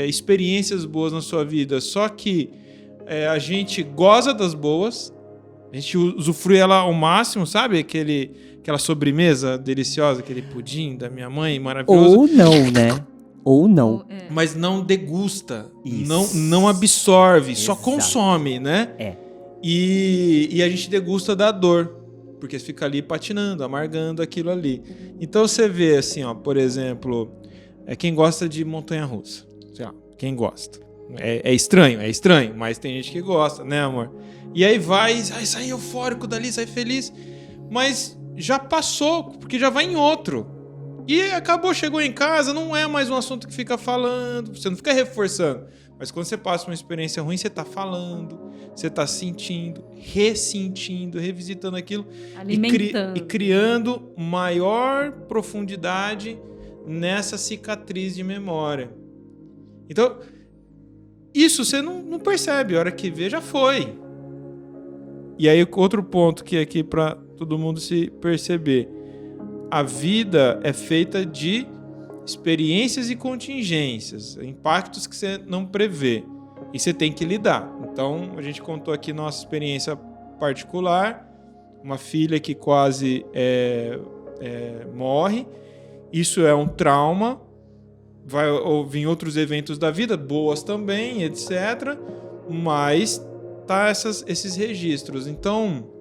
experiências boas na sua vida, só que a gente goza das boas, a gente usufrui ela ao máximo, sabe? Aquela sobremesa deliciosa, aquele pudim da minha mãe, maravilhoso. Ou não, né? Ou não. Mas não degusta, Isso. não absorve, Exato. só consome, né? E a gente degusta da dor, porque fica ali patinando, amargando aquilo ali. Então você vê assim, ó, por exemplo, quem gosta de montanha-russa, sei lá, quem gosta. É estranho, mas tem gente que gosta, né, amor? E aí sai eufórico dali, sai feliz, mas já passou, porque já vai em outro. E acabou, chegou em casa, não é mais um assunto que fica falando, você não fica reforçando. Mas quando você passa uma experiência ruim, você tá falando, você tá sentindo, ressentindo, revisitando aquilo. Alimentando. E criando maior profundidade nessa cicatriz de memória. Então, isso você não percebe, a hora que vê já foi. E aí outro ponto que é aqui para todo mundo se perceber. A vida é feita de experiências e contingências, impactos que você não prevê e você tem que lidar. Então, a gente contou aqui nossa experiência particular, uma filha que quase morre. Isso é um trauma, vai vir outros eventos da vida, boas também, etc. Mas tá esses registros. Então,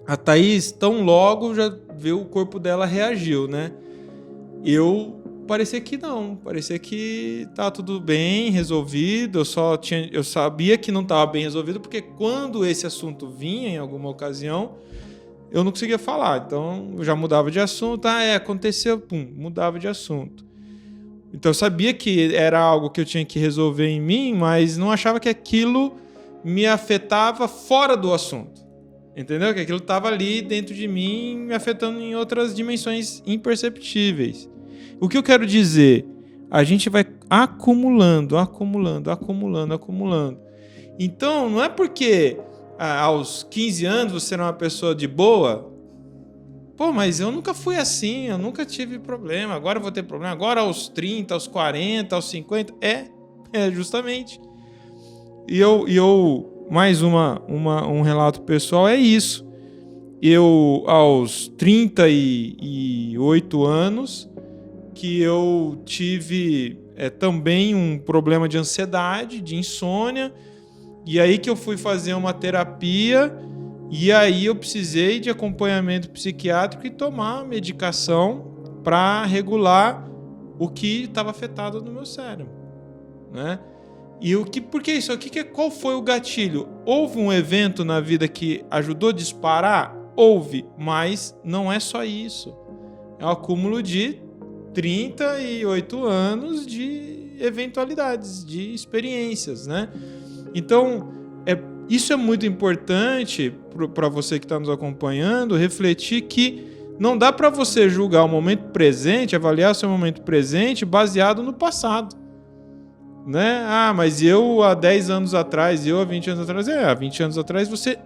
a Thaís, tão logo, já viu o corpo dela reagiu, né? Parecia que não, parecia que tá tudo bem resolvido, eu sabia que não estava bem resolvido, porque quando esse assunto vinha em alguma ocasião, eu não conseguia falar, então eu já mudava de assunto, aconteceu, mudava de assunto. Então eu sabia que era algo que eu tinha que resolver em mim, mas não achava que aquilo me afetava fora do assunto. Entendeu? Que aquilo estava ali dentro de mim, me afetando em outras dimensões imperceptíveis. O que eu quero dizer? A gente vai acumulando. Então, não é porque aos 15 anos você era uma pessoa de boa. Pô, mas eu nunca fui assim, eu nunca tive problema. Agora eu vou ter problema. Agora aos 30, aos 40, aos 50. Justamente. E eu mais um relato pessoal é isso. Eu, aos 38 anos, que eu tive também um problema de ansiedade, de insônia, e aí que eu fui fazer uma terapia, e aí eu precisei de acompanhamento psiquiátrico e tomar medicação para regular o que estava afetado no meu cérebro, né? E por que isso? Qual foi o gatilho? Houve um evento na vida que ajudou a disparar? Houve, mas não é só isso. É um acúmulo de 38 anos de eventualidades, de experiências, né? Então, isso é muito importante para você que está nos acompanhando, refletir que não dá para você julgar o momento presente, avaliar o seu momento presente baseado no passado. Né? Mas eu há 10 anos atrás, eu há 20 anos atrás, há 20 anos atrás você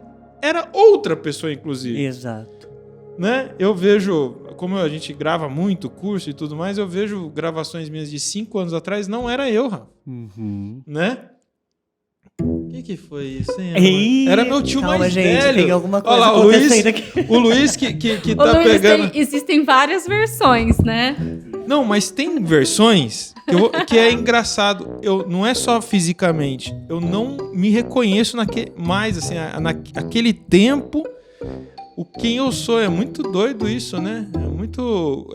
era outra pessoa, inclusive. Exato. Né? Eu vejo, como a gente grava muito curso e tudo mais, eu vejo gravações minhas de 5 anos atrás, não era eu, Rafa. Né? O que foi isso, hein? Era meu tio mais gente, velho. Tem alguma coisa lá, acontecendo aqui. O Luiz que tá Luiz, pegando... Existem várias versões, né? Não, mas tem versões que é engraçado. Não é só fisicamente. Eu não me reconheço mais, assim, naquele tempo, quem eu sou. É muito doido isso, né? É muito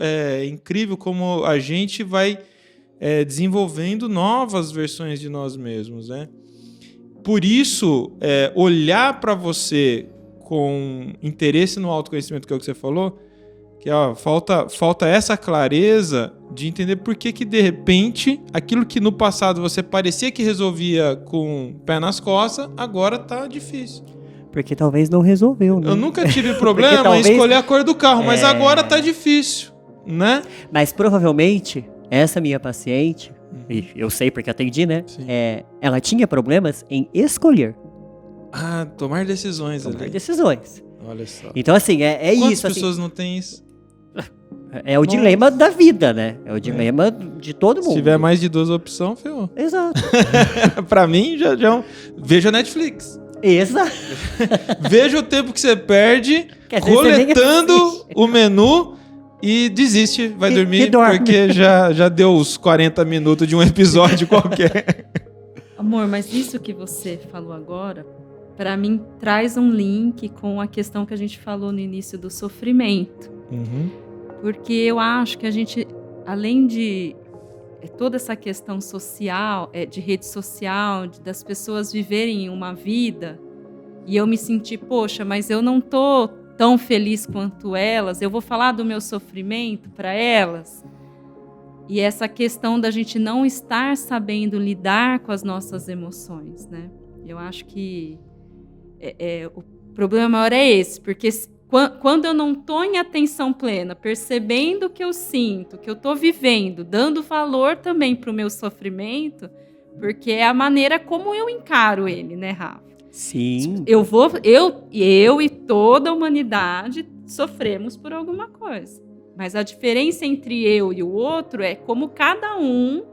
incrível como a gente vai desenvolvendo novas versões de nós mesmos, né? Por isso, olhar para você com interesse no autoconhecimento, que é o que você falou, Que ó, falta essa clareza de entender por que de repente aquilo que no passado você parecia que resolvia com o pé nas costas, agora tá difícil. Porque talvez não resolveu, né? Eu nunca tive problema talvez... em escolher a cor do carro, mas agora tá difícil, né? Mas provavelmente, essa minha paciente, e eu sei porque atendi, né? Ela tinha problemas em escolher. Ah, tomar decisões. Tomar decisões. Olha só. Então, assim, é Quantas isso. Quantas pessoas assim, não têm isso? É o dilema da vida, né? É o dilema de todo mundo. Se tiver mais de 2 opções, ferrou. Exato. Pra mim, já veja a Netflix. Exato. Veja o tempo que você perde coletando o menu e desiste, vai dormir, porque já deu os 40 minutos de um episódio qualquer. Amor, mas isso que você falou agora, para mim, traz um link com a questão que a gente falou no início do sofrimento. Porque eu acho que a gente, além de toda essa questão social, de rede social, das pessoas viverem uma vida, e eu me senti, poxa, mas eu não tô tão feliz quanto elas, eu vou falar do meu sofrimento para elas. E essa questão da gente não estar sabendo lidar com as nossas emoções, né? Eu acho que o problema maior é esse, porque quando eu não estou em atenção plena, percebendo o que eu sinto, que eu estou vivendo, dando valor também para o meu sofrimento, porque é a maneira como eu encaro ele, né, Rafa? Sim. Eu e toda a humanidade sofremos por alguma coisa. Mas a diferença entre eu e o outro é como cada um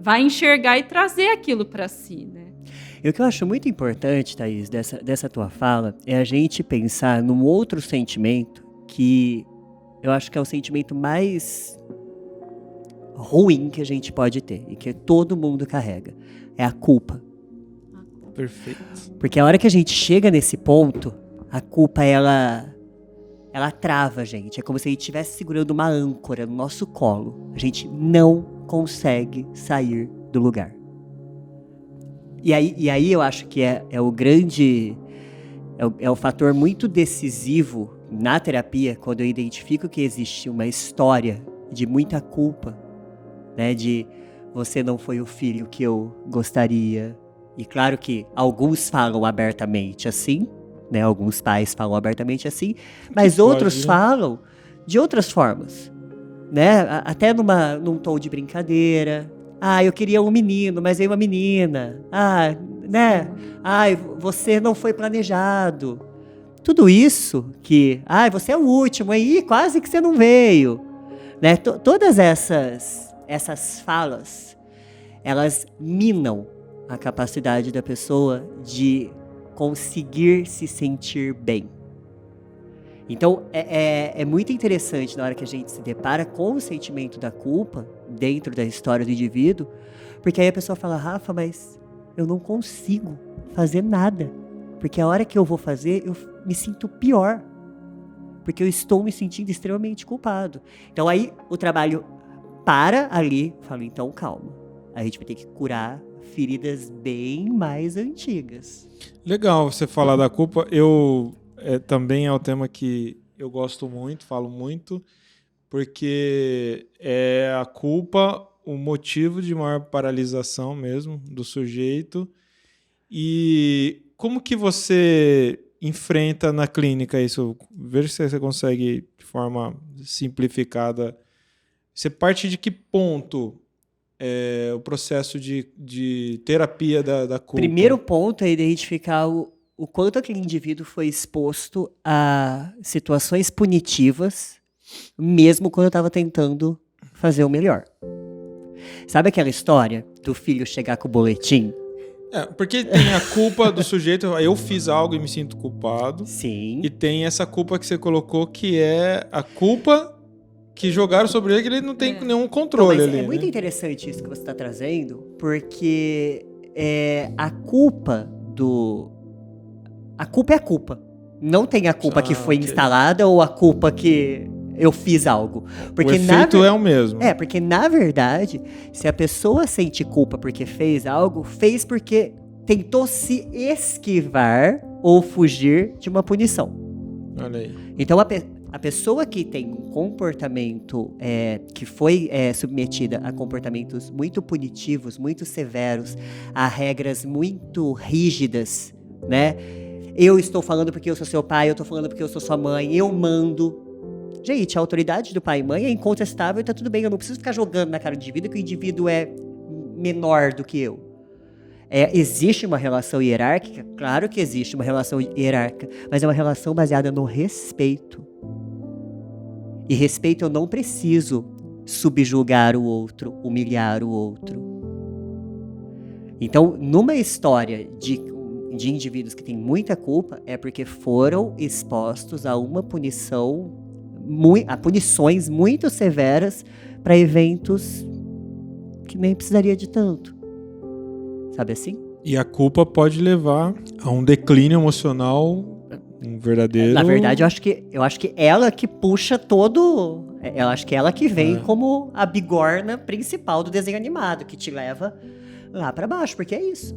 vai enxergar e trazer aquilo para si, né? E o que eu acho muito importante, Thaís, dessa tua fala, é a gente pensar num outro sentimento que eu acho que é o sentimento mais ruim que a gente pode ter e que todo mundo carrega. É a culpa. Perfeito. Porque a hora que a gente chega nesse ponto, a culpa, ela trava a gente. É como se a gente estivesse segurando uma âncora no nosso colo. A gente não consegue sair do lugar. E aí eu acho que é o grande... É o fator muito decisivo na terapia, quando eu identifico que existe uma história de muita culpa, né? De você não foi o filho que eu gostaria. E claro que alguns falam abertamente assim, né? Alguns pais falam abertamente assim, mas outros falam de outras formas, né? Até num tom de brincadeira. Ah, eu queria um menino, mas veio uma menina. Ah, né? Ai, você não foi planejado. Tudo isso que... Ah, você é o último, aí quase que você não veio. Né? Todas essas falas, elas minam a capacidade da pessoa de conseguir se sentir bem. Então, é muito interessante na hora que a gente se depara com o sentimento da culpa dentro da história do indivíduo, porque aí a pessoa fala, Rafa, mas eu não consigo fazer nada, porque a hora que eu vou fazer, eu me sinto pior, porque eu estou me sentindo extremamente culpado. Então, aí o trabalho para ali, fala, então calma, a gente vai ter que curar feridas bem mais antigas. Legal você falar da culpa. Também é um tema que eu gosto muito, falo muito, porque é a culpa o motivo de maior paralisação mesmo do sujeito. E como que você enfrenta na clínica isso? Veja se você consegue, de forma simplificada. Você parte de que ponto o processo de terapia da culpa? Primeiro ponto é identificar o quanto aquele indivíduo foi exposto a situações punitivas, mesmo quando eu estava tentando fazer o melhor. Sabe aquela história do filho chegar com o boletim? Porque tem a culpa do sujeito, eu fiz algo e me sinto culpado. Sim. E tem essa culpa que você colocou, que é a culpa que jogaram sobre ele, que ele não tem nenhum controle ali. É muito interessante isso que você está trazendo, porque a culpa é a culpa. Não tem a culpa que foi instalada ou a culpa que eu fiz algo. Porque o efeito é o mesmo. Porque na verdade, se a pessoa sente culpa porque fez algo, fez porque tentou se esquivar ou fugir de uma punição. Olha aí. Então, A pessoa que tem um comportamento que foi submetida a comportamentos muito punitivos, muito severos, a regras muito rígidas, né? Eu estou falando porque eu sou seu pai, eu estou falando porque eu sou sua mãe, eu mando. Gente, a autoridade do pai e mãe é incontestável e tá tudo bem, eu não preciso ficar jogando na cara do indivíduo que o indivíduo é menor do que eu. Existe uma relação hierárquica? Claro que existe uma relação hierárquica, mas é uma relação baseada no respeito. E respeito, eu não preciso subjugar o outro, humilhar o outro. Então, numa história de indivíduos que têm muita culpa, é porque foram expostos a uma punição, a punições muito severas para eventos que nem precisaria de tanto. Sabe assim? E a culpa pode levar a um declínio emocional verdadeiro. Na verdade, eu acho que ela que puxa todo. Eu acho que ela que vem como a bigorna principal do desenho animado, que te leva lá pra baixo, porque é isso.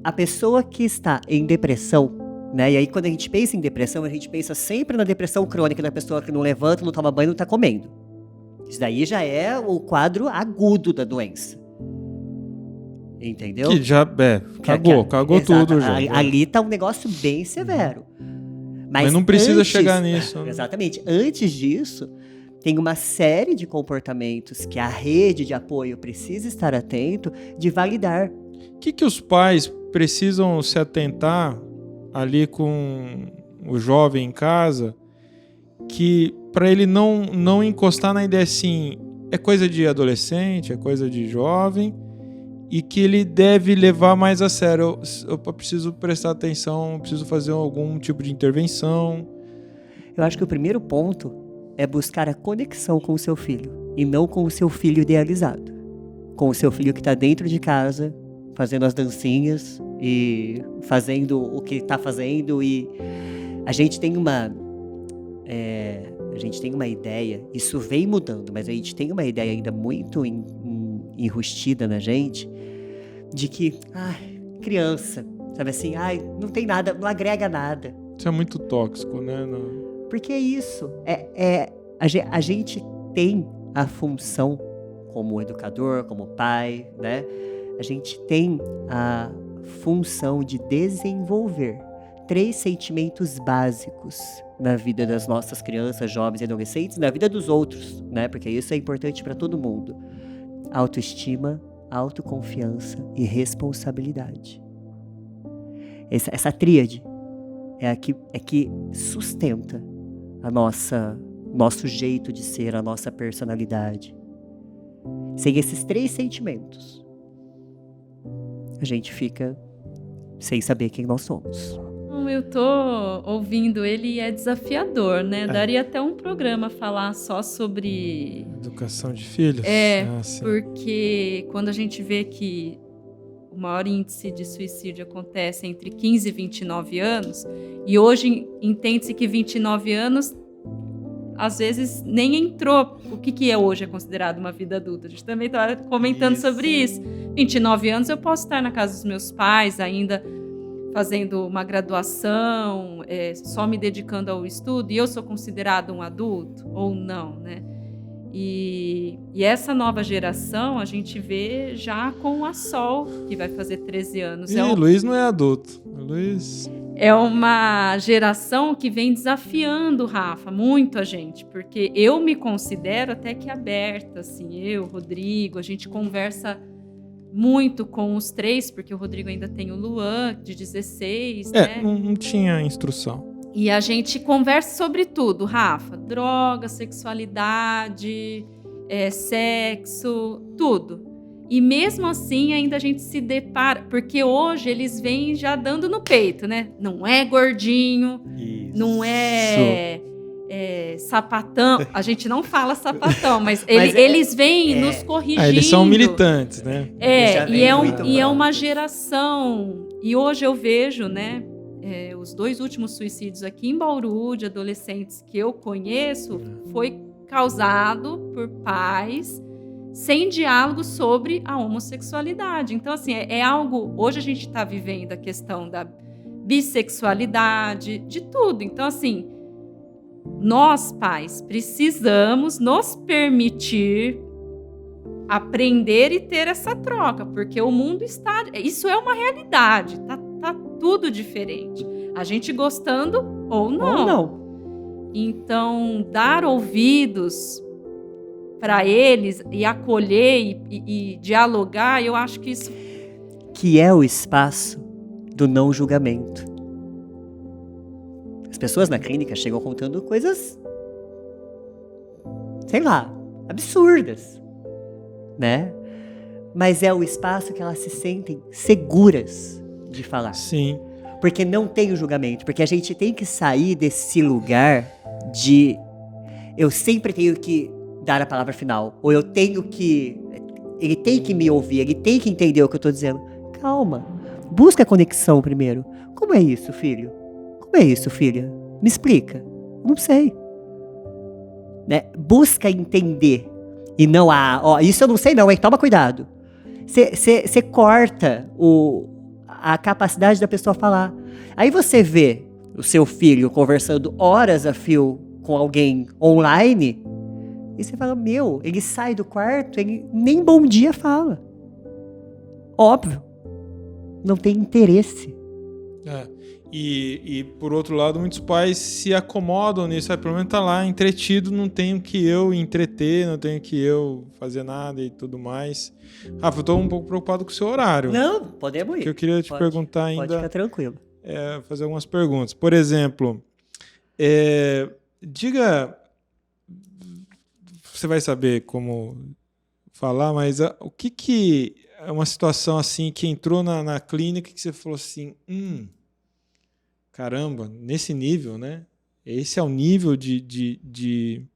A pessoa que está em depressão, né? E aí, quando a gente pensa em depressão, a gente pensa sempre na depressão crônica da pessoa que não levanta, não toma banho, não tá comendo. Isso daí já é o quadro agudo da doença. Entendeu? Que já, cagou tudo já. Ali tá um negócio bem severo. Mas não precisa chegar nisso. Né? Exatamente. Antes disso, tem uma série de comportamentos que a rede de apoio precisa estar atento de validar. O que os pais precisam se atentar ali com o jovem em casa, que para ele não encostar na ideia assim, é coisa de adolescente, é coisa de jovem, e que ele deve levar mais a sério. Eu preciso prestar atenção, preciso fazer algum tipo de intervenção. Eu acho que o primeiro ponto é buscar a conexão com o seu filho, e não com o seu filho idealizado. Com o seu filho que está dentro de casa, fazendo as dancinhas e fazendo o que está fazendo. E a gente tem uma ideia, isso vem mudando, mas a gente tem uma ideia ainda muito enrustida na gente, de que, criança, sabe assim, não tem nada, não agrega nada. Isso é muito tóxico, né? Porque é isso, a gente tem a função como educador, como pai, né? A gente tem a função de desenvolver 3 sentimentos básicos na vida das nossas crianças, jovens e adolescentes, na vida dos outros, né? Porque isso é importante para todo mundo. Autoestima, autoconfiança e responsabilidade. Essa tríade é que sustenta nosso jeito de ser, a nossa personalidade. Sem esses 3 sentimentos, a gente fica sem saber quem nós somos. Eu tô ouvindo ele e é desafiador, né? Daria até um programa falar só sobre educação de filhos. Porque quando a gente vê que o maior índice de suicídio acontece entre 15 e 29 anos, e hoje entende-se que 29 anos às vezes nem entrou. O que hoje é considerado uma vida adulta? A gente também está comentando sobre isso. 29 anos eu posso estar na casa dos meus pais ainda, fazendo uma graduação, só me dedicando ao estudo, e eu sou considerado um adulto ou não, né? E essa nova geração a gente vê já com a Sol, que vai fazer 13 anos. Luiz não é adulto. Luiz... É uma geração que vem desafiando, Rafa, muito a gente, porque eu me considero até que aberta, assim, eu, Rodrigo, a gente conversa muito com os 3, porque o Rodrigo ainda tem o Luan, de 16, né? Não tinha instrução. E a gente conversa sobre tudo, Rafa. Droga, sexualidade, sexo, tudo. E mesmo assim, ainda a gente se depara... Porque hoje eles vêm já dando no peito, né? Não é gordinho, isso. Não é sapatão. A gente não fala sapatão, mas eles vêm nos corrigindo. Eles são militantes, né? E é uma geração... E hoje eu vejo, né? Os 2 últimos suicídios aqui em Bauru, de adolescentes que eu conheço, foi causado por pais sem diálogo sobre a homossexualidade. Então, assim, é algo... Hoje a gente está vivendo a questão da bissexualidade, de tudo. Então, assim, nós, pais, precisamos nos permitir aprender e ter essa troca, porque o mundo está... Isso é uma realidade, tá tudo diferente. A gente gostando ou não. Ou não. Então, dar ouvidos para eles e acolher e dialogar, eu acho que isso... Que é o espaço do não julgamento. As pessoas na clínica chegam contando coisas, sei lá, absurdas, né? Mas é o espaço que elas se sentem seguras de falar. Sim. Porque não tem o julgamento. Porque a gente tem que sair desse lugar de eu sempre tenho que dar a palavra final. Ou eu tenho que... Ele tem que me ouvir, ele tem que entender o que eu tô dizendo. Calma. Busca a conexão primeiro. Como é isso, filho? Como é isso, filha? Me explica. Não sei. Né? Busca entender. E não, isso eu não sei não, hein? Toma cuidado. Você corta a capacidade da pessoa falar. Aí você vê o seu filho conversando horas a fio com alguém online, e você fala, ele sai do quarto, ele nem bom dia fala. Óbvio. Não tem interesse. E por outro lado, muitos pais se acomodam nisso. Pelo menos tá lá entretido, não tenho que eu entreter, não tenho que eu fazer nada e tudo mais. Rafa, eu tô um pouco preocupado com o seu horário. Não, podemos ir. Que eu queria te perguntar ainda. Pode ficar tranquilo. Fazer algumas perguntas. Por exemplo, diga... Você vai saber como falar, mas o que é uma situação assim que entrou na clínica que você falou assim, caramba, nesse nível, né? Esse é o nível de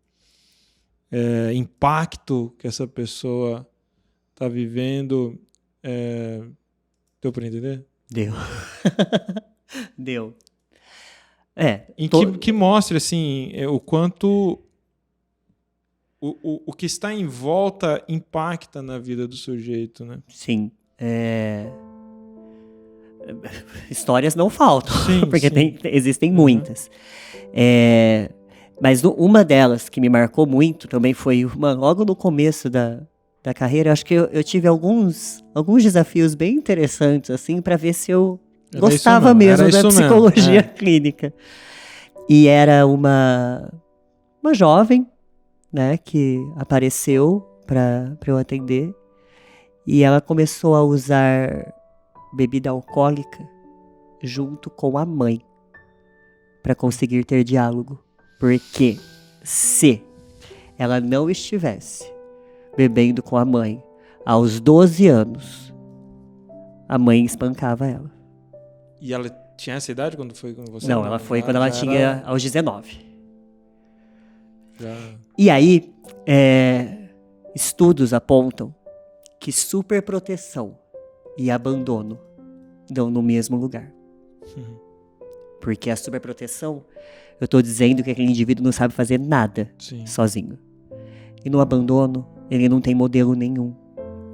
impacto que essa pessoa está vivendo. Deu para entender? Deu. Deu. Que mostre assim, o quanto o que está em volta impacta na vida do sujeito, né? Sim. Histórias não faltam, sim, porque sim. Existem muitas. Mas uma delas que me marcou muito também foi logo no começo da carreira. Acho que eu tive alguns desafios bem interessantes assim, para ver se eu gostava mesmo da psicologia clínica. E era uma jovem, né, que apareceu para eu atender, e ela começou a usar bebida alcoólica junto com a mãe para conseguir ter diálogo, porque se ela não estivesse bebendo com a mãe aos 12 anos, a mãe espancava ela. E ela tinha essa idade quando foi com você? Não, ela foi quando ela tinha aos 19. Já. E aí, estudos apontam que superproteção e abandono dão no mesmo lugar. Porque a superproteção, eu estou dizendo que aquele indivíduo não sabe fazer nada sozinho. E no abandono, ele não tem modelo nenhum.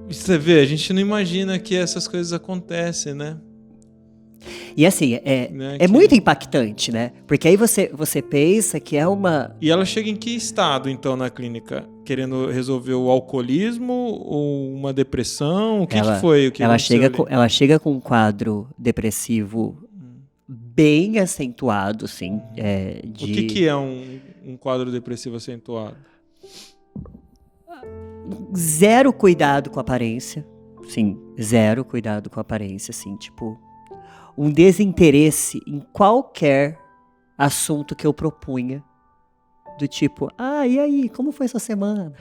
Você vê, a gente não imagina que essas coisas acontecem, né? E assim, é muito impactante, né? Porque aí você pensa que é uma... E ela chega em que estado, então, na clínica? Querendo resolver o alcoolismo ou uma depressão? O que foi? Ela chega com um quadro depressivo bem acentuado, sim. O que é um quadro depressivo acentuado? Zero cuidado com a aparência. Sim, zero cuidado com a aparência, assim, tipo... Um desinteresse em qualquer assunto que eu propunha. Do tipo, e aí, como foi sua semana?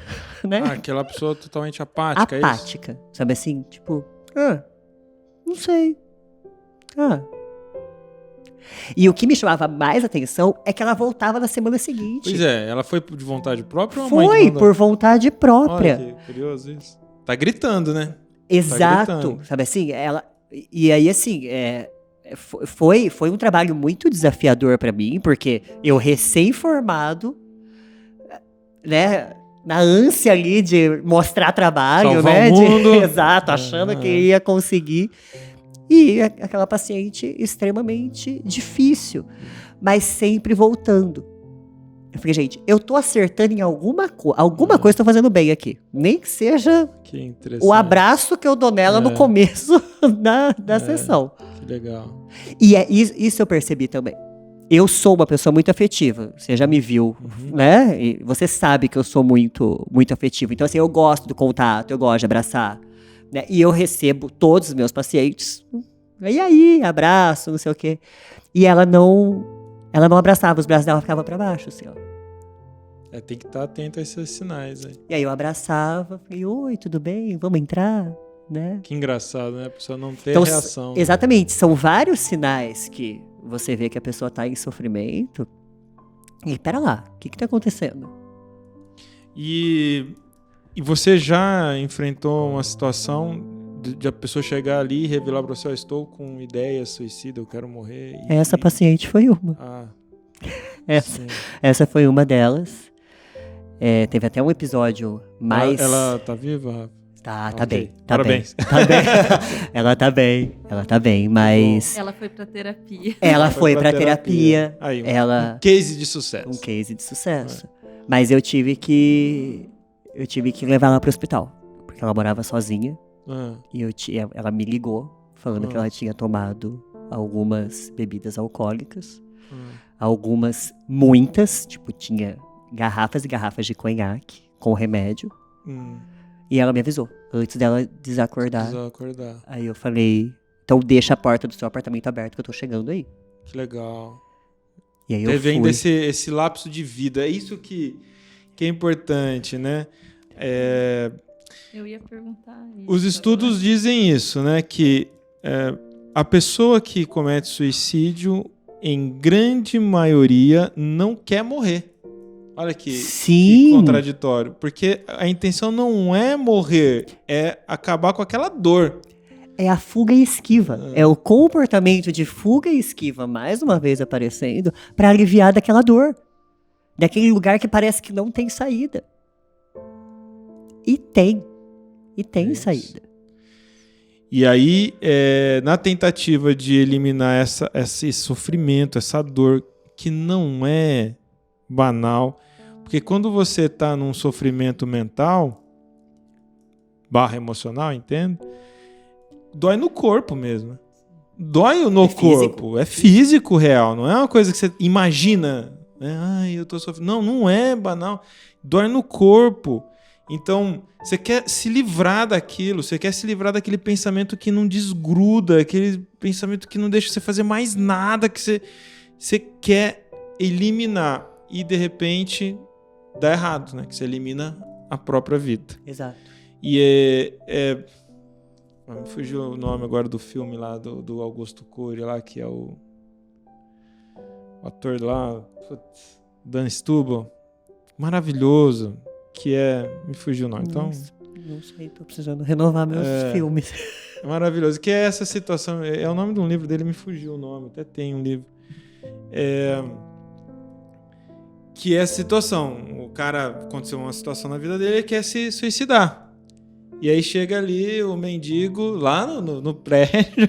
Né? Aquela pessoa totalmente apática, apática, é isso? Sabe assim? Tipo, não sei. E o que me chamava mais atenção é que ela voltava na semana seguinte. Pois é, ela foi de vontade própria ou a mãe Foi por vontade própria. Olha que curioso isso. Tá gritando, né? Exato. Tá gritando. Sabe assim? E aí, assim, foi um trabalho muito desafiador pra mim, porque eu recém-formado, né, na ânsia ali de mostrar trabalho, salvar né? o mundo. Exato, achando que ia conseguir. E aquela paciente extremamente difícil, mas sempre voltando. Eu falei, gente, eu tô acertando em alguma coisa. Alguma coisa eu tô fazendo bem aqui. Nem que seja Que interessante. o abraço que eu dou nela no começo da sessão. Que legal. E isso eu percebi também. Eu sou uma pessoa muito afetiva. Você já me viu, né? E você sabe que eu sou muito, muito afetivo. Então, assim, eu gosto do contato, eu gosto de abraçar. Né? E eu recebo todos os meus pacientes. E aí, abraço, não sei o quê. E ela não abraçava, os braços dela ficavam pra baixo, assim, ó. Tem que estar atento a esses sinais aí. E aí eu abraçava, falei, oi, tudo bem? Vamos entrar? Né? Que engraçado, né? A pessoa não ter Então, reação. Exatamente, são vários sinais que você vê que a pessoa tá em sofrimento. E pera lá, o que tá acontecendo? E você já enfrentou uma situação de a pessoa chegar ali e revelar pra você, estou com ideia suicida, eu quero morrer. Essa paciente foi uma. Ah, Essa foi uma delas. Teve até um episódio mais... Ela tá viva? Tá Okay. bem. Parabéns. Tá bem. Ela tá bem, mas... Ela foi pra terapia. Ela foi pra terapia. Aí, ela... Um case de sucesso. Um case de sucesso. Mas eu tive que levar ela pro hospital. Porque ela morava sozinha. E ela me ligou, falando que ela tinha tomado algumas bebidas alcoólicas. Muitas, tipo, tinha garrafas e garrafas de conhaque com remédio. E ela me avisou, antes dela desacordar. Aí eu falei, então deixa a porta do seu apartamento aberta que eu tô chegando aí. Que legal. E aí eu fui. Vendo esse lapso de vida. É isso que é importante, né? Eu ia perguntar isso. Os estudos dizem isso, né? Que a pessoa que comete suicídio, em grande maioria, não quer morrer. Olha que contraditório. Porque a intenção não é morrer, é acabar com aquela dor. É a fuga e esquiva. É o comportamento de fuga e esquiva, mais uma vez aparecendo, para aliviar daquela dor. Daquele lugar que parece que não tem saída. E tem saída. E aí, na tentativa de eliminar esse sofrimento, essa dor, que não é banal, porque quando você está num sofrimento mental, /emocional, entende? Dói no corpo mesmo. Dói no corpo. É físico real, não é uma coisa que você imagina. Ai, eu tô sofrendo. Não é banal. Dói no corpo. Então, você quer se livrar daquilo, você quer se livrar daquele pensamento que não desgruda, aquele pensamento que não deixa você fazer mais nada, que você quer eliminar. E, de repente, dá errado, né? Que você elimina a própria vida. Exato. E me fugiu o nome agora do filme lá, do Augusto Cury lá, que é o ator lá, Dan Stubble. Maravilhoso. Que me fugiu o nome. Então, não sei, tô precisando renovar meus filmes. É maravilhoso. Que é essa situação, é o nome de um livro dele, me fugiu o nome, até tem um livro. Que é essa situação, o cara, aconteceu uma situação na vida dele, ele quer se suicidar. E aí chega ali o mendigo, lá no prédio,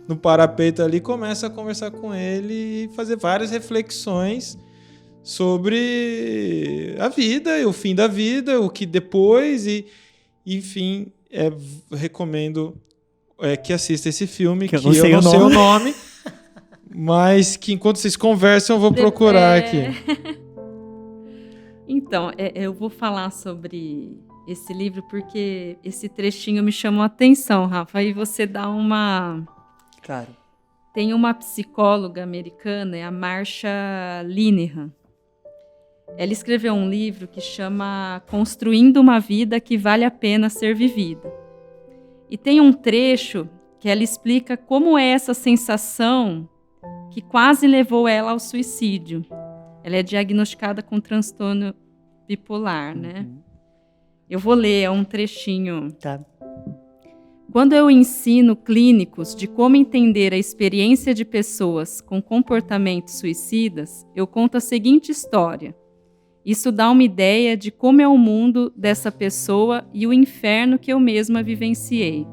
no parapeito ali, começa a conversar com ele e fazer várias reflexões sobre a vida, o fim da vida, o que depois, e enfim, recomendo que assista esse filme, que eu não sei o nome, mas que enquanto vocês conversam eu vou procurar aqui. Então, eu vou falar sobre esse livro porque esse trechinho me chamou a atenção, Rafa, e você dá uma... Claro. Tem uma psicóloga americana, a Marsha Linehan. Ela escreveu um livro que chama Construindo uma Vida que Vale a Pena Ser Vivida. E tem um trecho que ela explica como é essa sensação que quase levou ela ao suicídio. Ela é diagnosticada com transtorno bipolar, né? Eu vou ler um trechinho. Tá. Quando eu ensino clínicos de como entender a experiência de pessoas com comportamentos suicidas, eu conto a seguinte história. Isso dá uma ideia de como é o mundo dessa pessoa e o inferno que eu mesma vivenciei.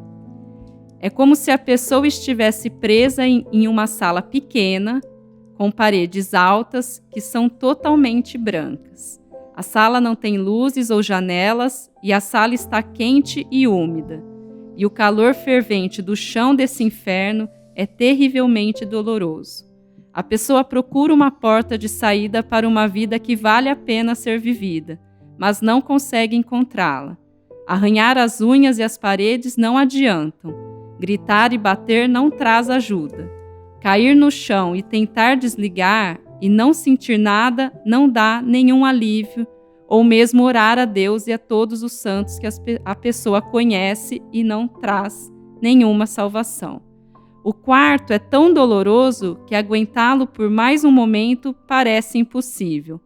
É como se a pessoa estivesse presa em uma sala pequena, com paredes altas que são totalmente brancas. A sala não tem luzes ou janelas e a sala está quente e úmida. E o calor fervente do chão desse inferno é terrivelmente doloroso. A pessoa procura uma porta de saída para uma vida que vale a pena ser vivida, mas não consegue encontrá-la. Arranhar as unhas e as paredes não adiantam. Gritar e bater não traz ajuda. Cair no chão e tentar desligar e não sentir nada não dá nenhum alívio, ou mesmo orar a Deus e a todos os santos que a pessoa conhece e não traz nenhuma salvação. O quarto é tão doloroso que aguentá-lo por mais um momento parece impossível.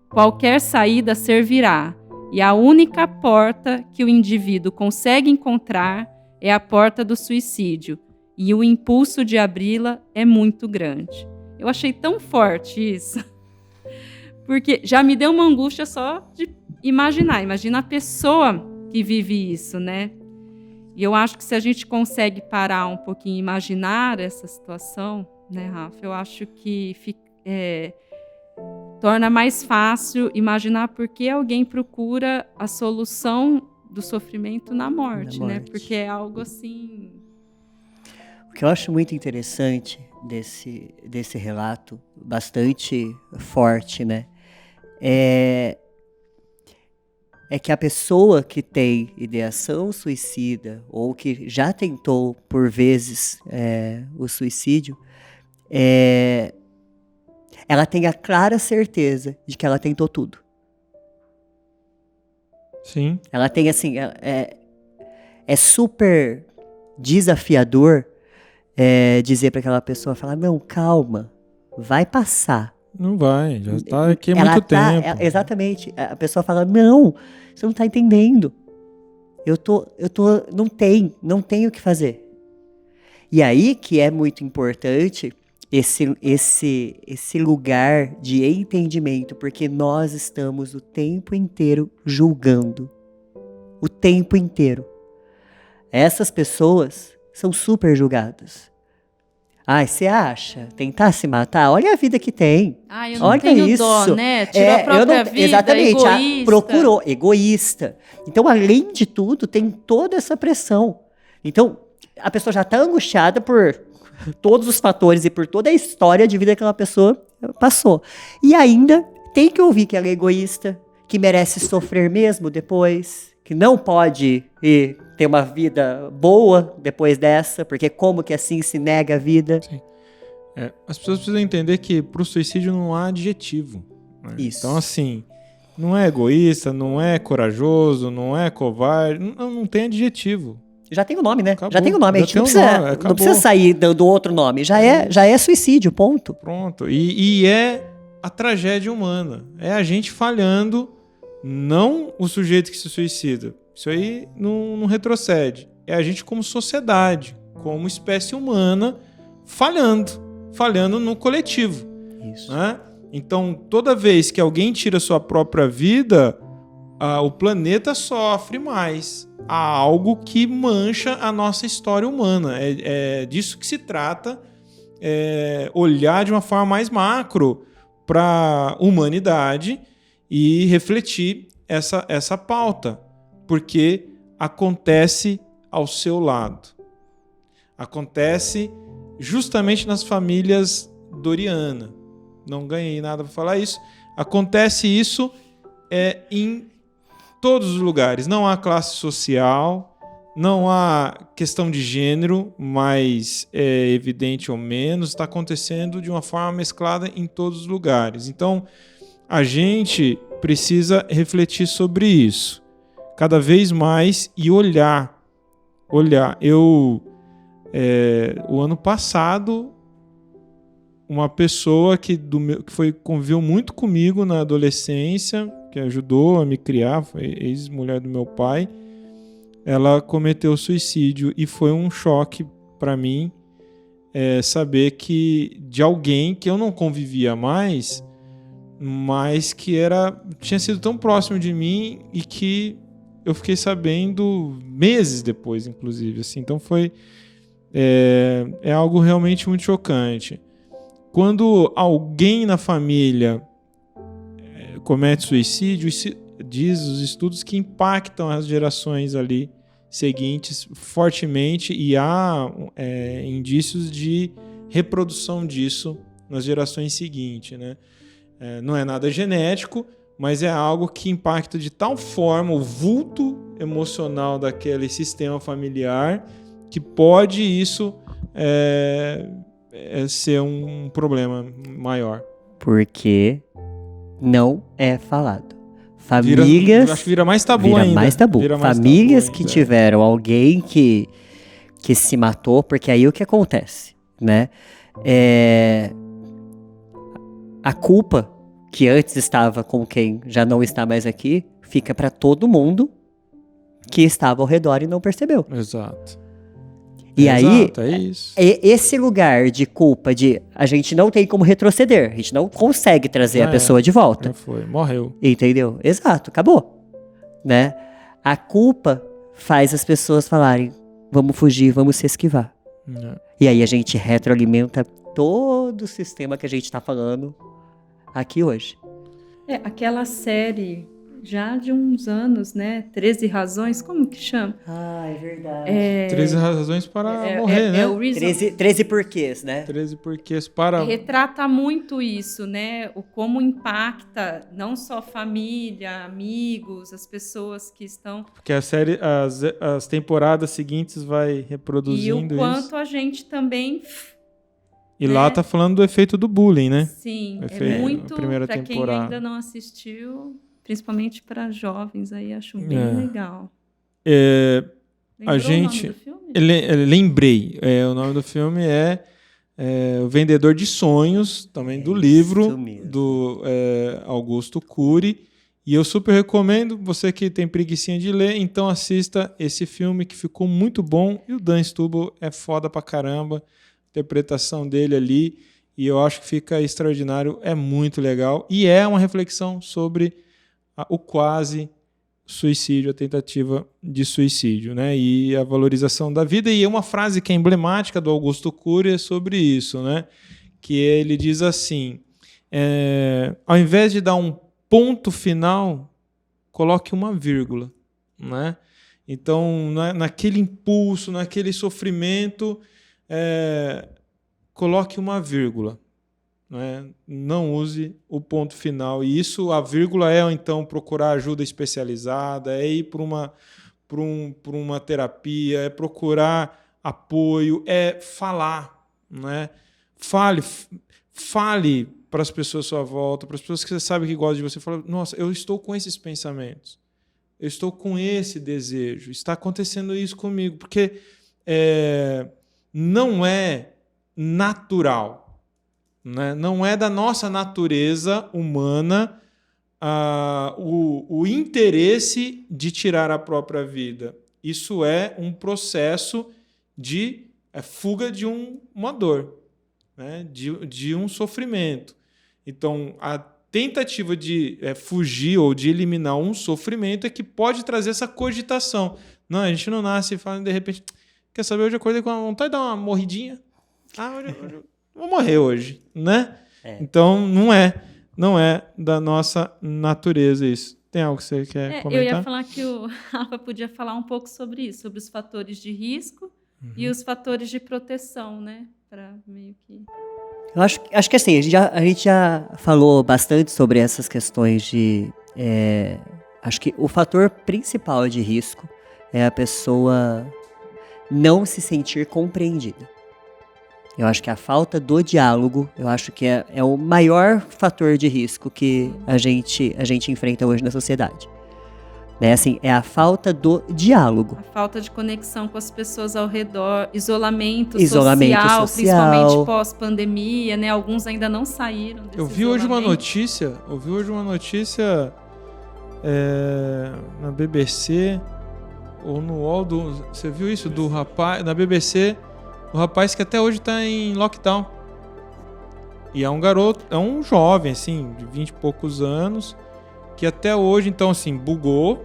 Qualquer saída servirá, e a única porta que o indivíduo consegue encontrar é a porta do suicídio, e o impulso de abri-la é muito grande. Eu achei tão forte isso, porque já me deu uma angústia só de imaginar. Imagina a pessoa que vive isso, né? E eu acho que se a gente consegue parar um pouquinho e imaginar essa situação, né, Rafa? Eu acho que torna mais fácil imaginar por que alguém procura a solução do sofrimento na morte, né? Porque é algo assim... O que eu acho muito interessante desse relato, bastante forte, né? É que a pessoa que tem ideação suicida ou que já tentou por vezes o suicídio, ela tem a clara certeza de que ela tentou tudo. Sim. Ela tem assim, é super desafiador dizer para aquela pessoa, falar, não, calma, vai passar. Não vai, já está aqui há muito tempo. Exatamente. A pessoa fala, não, você não está entendendo. Não tenho o que fazer. E aí que é muito importante esse lugar de entendimento, porque nós estamos o tempo inteiro julgando. O tempo inteiro. Essas pessoas são super julgadas. Ai, você acha? Tentar se matar? Olha a vida que tem. Eu não olha tenho isso. dó, né? Tirou a própria vida, exatamente, egoísta. Procurou, egoísta. Então, além de tudo, tem toda essa pressão. Então, a pessoa já está angustiada por todos os fatores e por toda a história de vida que aquela pessoa passou. E ainda tem que ouvir que ela é egoísta, que merece sofrer mesmo depois, que não pode ter uma vida boa depois dessa, porque como que assim se nega a vida? Sim. As pessoas precisam entender que para o suicídio não há adjetivo. Né? Isso. Então, assim, não é egoísta, não é corajoso, não é covarde, não tem adjetivo. Já tem o nome, né? Acabou. Já tem o nome. A gente não precisa sair dando outro nome. Já é suicídio, ponto. Pronto. E é a tragédia humana. É a gente falhando, não o sujeito que se suicida. Isso aí não retrocede. É a gente como sociedade, como espécie humana, falhando no coletivo. Isso. Né? Então, toda vez que alguém tira sua própria vida, o planeta sofre mais. Há algo que mancha a nossa história humana. É disso que se trata, olhar de uma forma mais macro para a humanidade e refletir essa pauta. Porque acontece ao seu lado. Acontece justamente nas famílias Doriana. Não ganhei nada para falar isso. Acontece isso em todos os lugares. Não há classe social, não há questão de gênero, mais evidente ou menos. Está acontecendo de uma forma mesclada em todos os lugares. Então, a gente precisa refletir sobre isso. Cada vez mais e olhar. O ano passado, uma pessoa que conviveu muito comigo na adolescência, que ajudou a me criar, foi ex-mulher do meu pai, ela cometeu suicídio e foi um choque para mim saber que de alguém que eu não convivia mais, mas que tinha sido tão próximo de mim e que eu fiquei sabendo meses depois, inclusive. Assim, então é algo realmente muito chocante. quando alguém na família comete suicídio, diz os estudos que impactam as gerações ali seguintes fortemente, e há indícios de reprodução disso nas gerações seguintes, né? Não é nada genético, mas é algo que impacta de tal forma o vulto emocional daquele sistema familiar que pode isso ser um problema maior. Porque não é falado. Famílias... Acho que vira mais tabu ainda. Mais tabu. Famílias que tiveram alguém que se matou, porque aí o que acontece, né? A culpa que antes estava com quem já não está mais aqui, fica para todo mundo que estava ao redor e não percebeu. Exato. E aí, exato, é isso. Esse lugar de culpa, de a gente não tem como retroceder, a gente não consegue trazer a pessoa de volta. Já foi, morreu. Entendeu? Exato, acabou. Né? A culpa faz as pessoas falarem, vamos fugir, vamos se esquivar. E aí a gente retroalimenta todo o sistema que a gente está falando aqui hoje. Aquela série já de uns anos, né? 13 razões, como que chama? É verdade. 13 razões para morrer, né? O 13 porquês, né? 13 porquês para... Retrata muito isso, né? O como impacta não só família, amigos, as pessoas que estão... Porque a série, as temporadas seguintes vai reproduzindo isso. E o quanto a gente também... E lá tá falando do efeito do bullying, né? Sim, é muito, para quem temporada. ainda não assistiu, principalmente para jovens, aí acho bem legal. A gente... O nome do filme? Lembrei. O nome do filme é O Vendedor de Sonhos, também do livro do Augusto Cury. E eu super recomendo, você que tem preguicinha de ler, então assista esse filme que ficou muito bom. E o Dan Stubble é foda pra caramba. Interpretação dele ali, e eu acho que fica extraordinário, é muito legal, e é uma reflexão sobre o quase suicídio, a tentativa de suicídio, né? E a valorização da vida. E é uma frase que é emblemática do Augusto Cury sobre isso, né? Que ele diz assim, ao invés de dar um ponto final, coloque uma vírgula, né? Então, naquele impulso, naquele sofrimento, coloque uma vírgula, né? Não use o ponto final. E isso, a vírgula então procurar ajuda especializada, ir para uma terapia, procurar apoio, falar, né? Fale para as pessoas à sua volta, para as pessoas que você sabe que gostam de você. Fala, nossa, eu estou com esses pensamentos, eu estou com esse desejo, está acontecendo isso comigo, porque não é natural, né? Não é da nossa natureza humana o interesse de tirar a própria vida. Isso é um processo de fuga de uma dor, né? de um sofrimento. Então, a tentativa de fugir ou de eliminar um sofrimento é que pode trazer essa cogitação. Não, a gente não nasce falando de repente... Quer saber, hoje eu acordei com a vontade de dar uma morridinha. Hoje eu vou morrer hoje, né? Então, não é da nossa natureza isso. Tem algo que você quer comentar? Eu ia falar que o Rafa podia falar um pouco sobre isso, sobre os fatores de risco e os fatores de proteção, né? Para meio que... Eu acho que assim, a gente já falou bastante sobre essas questões de... acho que o fator principal de risco é a pessoa... não se sentir compreendida. Eu acho que a falta do diálogo, eu acho que é o maior fator de risco que a gente enfrenta hoje na sociedade. Né? Assim, é a falta do diálogo. A falta de conexão com as pessoas ao redor, isolamento social, principalmente pós-pandemia, né? Alguns ainda não saíram desse Eu vi hoje uma notícia na BBC... ou no UOL, você viu isso? Do rapaz, na BBC, o rapaz que até hoje está em lockdown. E é um garoto, é um jovem, assim, de 20 e poucos anos, que até hoje, então, assim, bugou,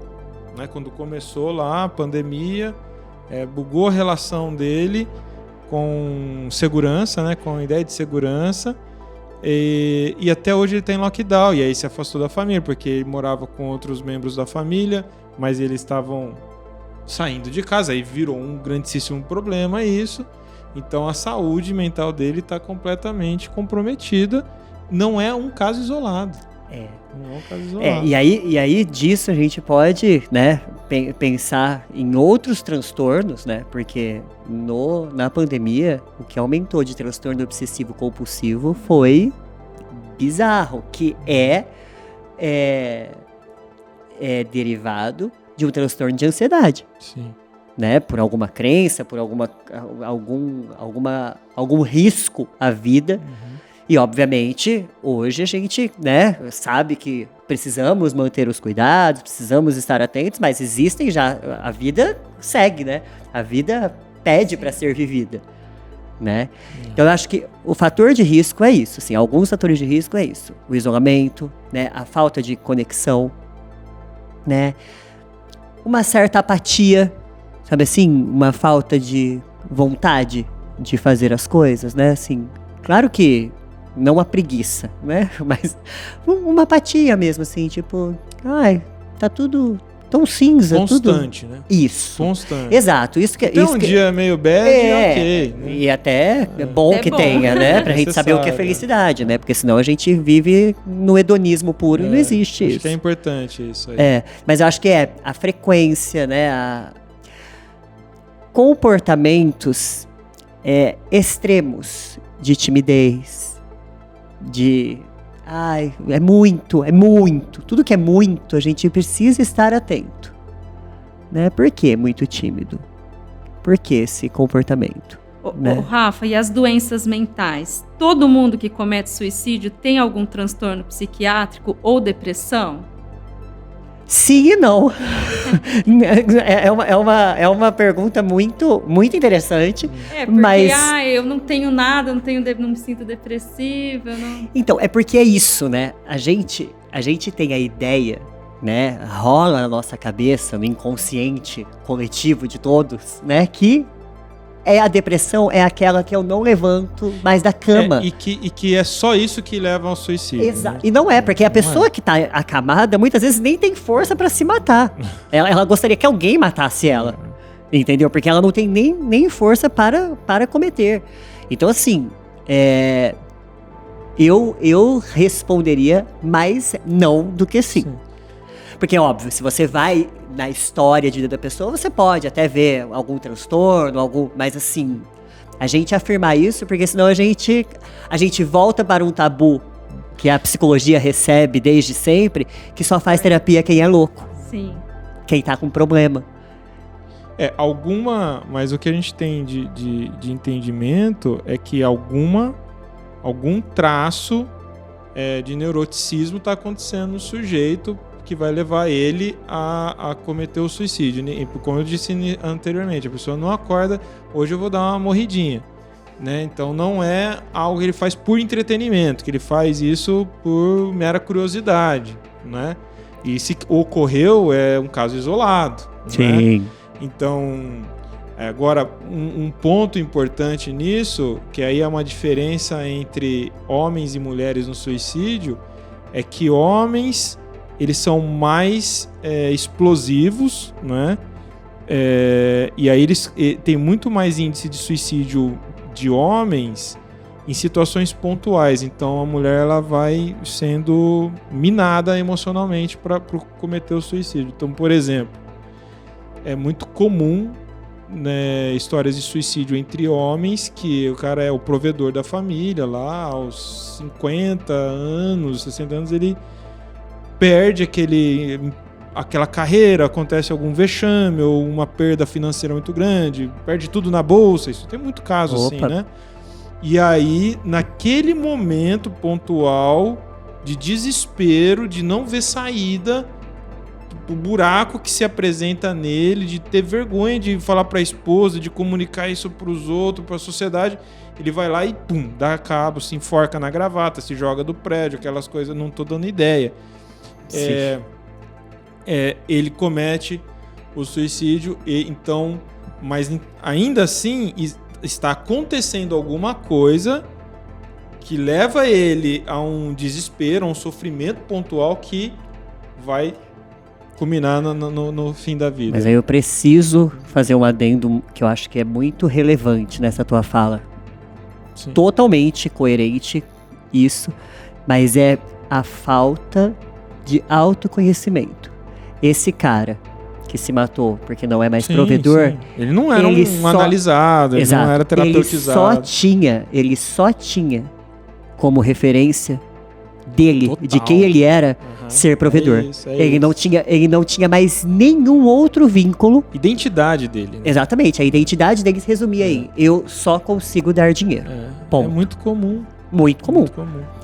né? Quando começou lá a pandemia, bugou a relação dele com segurança, né? Com a ideia de segurança. E até hoje ele está em lockdown, e aí se afastou da família, porque ele morava com outros membros da família, mas eles estavam saindo de casa, aí virou um grandíssimo problema isso. Então a saúde mental dele está completamente comprometida. Não é um caso isolado. Não é um caso isolado. E aí disso a gente pode, né, pensar em outros transtornos, né? Porque na pandemia, o que aumentou de transtorno obsessivo compulsivo foi bizarro, que é derivado de um transtorno de ansiedade. Sim. Né? Por alguma crença, por algum risco à vida. Uhum. E, obviamente, hoje a gente, né, sabe que precisamos manter os cuidados, precisamos estar atentos, mas existem já, a vida segue, né? A vida pede para ser vivida, né? Então, eu acho que o fator de risco é isso, assim, alguns fatores de risco é isso. O isolamento, né, a falta de conexão, né? Uma certa apatia, sabe assim? Uma falta de vontade de fazer as coisas, né? Assim, claro que não a preguiça, né? Mas uma apatia mesmo, assim, tipo, tá tudo tão cinza. Constante, tudo... né? Isso. Constante. Exato. Isso que, tem isso um que... dia meio bad, ok. Né? E até é bom que tenha, né? Pra gente saber o que é felicidade, né? Porque senão a gente vive no hedonismo puro e não existe isso. Acho que é importante isso aí. Mas eu acho que a frequência, né? Comportamentos extremos de timidez, é muito. Tudo que é muito, a gente precisa estar atento. Né? Por que muito tímido? Por que esse comportamento? Né? Rafa, e as doenças mentais? Todo mundo que comete suicídio tem algum transtorno psiquiátrico ou depressão? Sim e não. É uma pergunta muito, muito interessante. Porque mas... eu não tenho nada, não me sinto depressiva. Não... Então, é porque é isso, né? A gente tem a ideia, né? Rola na nossa cabeça, no inconsciente coletivo de todos, né? Que a depressão é aquela que eu não levanto mais da cama. E que é só isso que leva ao suicídio. Exato. Né? E não é, porque a pessoa que tá acamada, muitas vezes nem tem força pra se matar. Ela gostaria que alguém matasse ela. Entendeu? Porque ela não tem nem força para cometer. Então, assim, eu responderia mais não do que sim. Porque, óbvio, se você vai na história de vida da pessoa, você pode até ver algum transtorno, mas assim, a gente afirmar isso, porque senão a gente volta para um tabu que a psicologia recebe desde sempre, que só faz terapia quem é louco. Sim. Quem tá com problema. Mas o que a gente tem de entendimento é que algum traço de neuroticismo está acontecendo no sujeito que vai levar ele a cometer o suicídio. Como eu disse anteriormente, a pessoa não acorda, hoje eu vou dar uma morridinha. Né? Então não é algo que ele faz por entretenimento, que ele faz isso por mera curiosidade. Né? E se ocorreu, é um caso isolado. Sim. Né? Então, agora, um ponto importante nisso, que aí é uma diferença entre homens e mulheres no suicídio, é que homens... eles são mais explosivos, né? E aí eles têm muito mais índice de suicídio de homens em situações pontuais. Então a mulher ela vai sendo minada emocionalmente para cometer o suicídio. Então, por exemplo, é muito comum, né, histórias de suicídio entre homens, que o cara é o provedor da família lá, aos 50 anos, 60 anos, ele perde aquela carreira, acontece algum vexame ou uma perda financeira muito grande, perde tudo na bolsa, isso tem muito caso assim, né? E aí, naquele momento pontual de desespero, de não ver saída, o buraco que se apresenta nele, de ter vergonha de falar para a esposa, de comunicar isso para os outros, para a sociedade, ele vai lá e pum, dá cabo, se enforca na gravata, se joga do prédio, aquelas coisas, não tô dando ideia. Ele comete o suicídio, mas ainda assim está acontecendo alguma coisa que leva ele a um desespero, a um sofrimento pontual que vai culminar no fim da vida. Mas aí eu preciso fazer um adendo que eu acho que é muito relevante nessa tua fala. Sim. Totalmente coerente isso, mas é a falta de autoconhecimento. Esse cara que se matou porque não é mais provedor... Sim. Ele não era analisado, ele não era terapeutizado. Ele só tinha como referência dele, Total. de quem ele era, ser provedor. Ele não tinha mais nenhum outro vínculo. Identidade dele. Né? Exatamente, a identidade dele se resumia em eu só consigo dar dinheiro. É muito comum. Muito comum.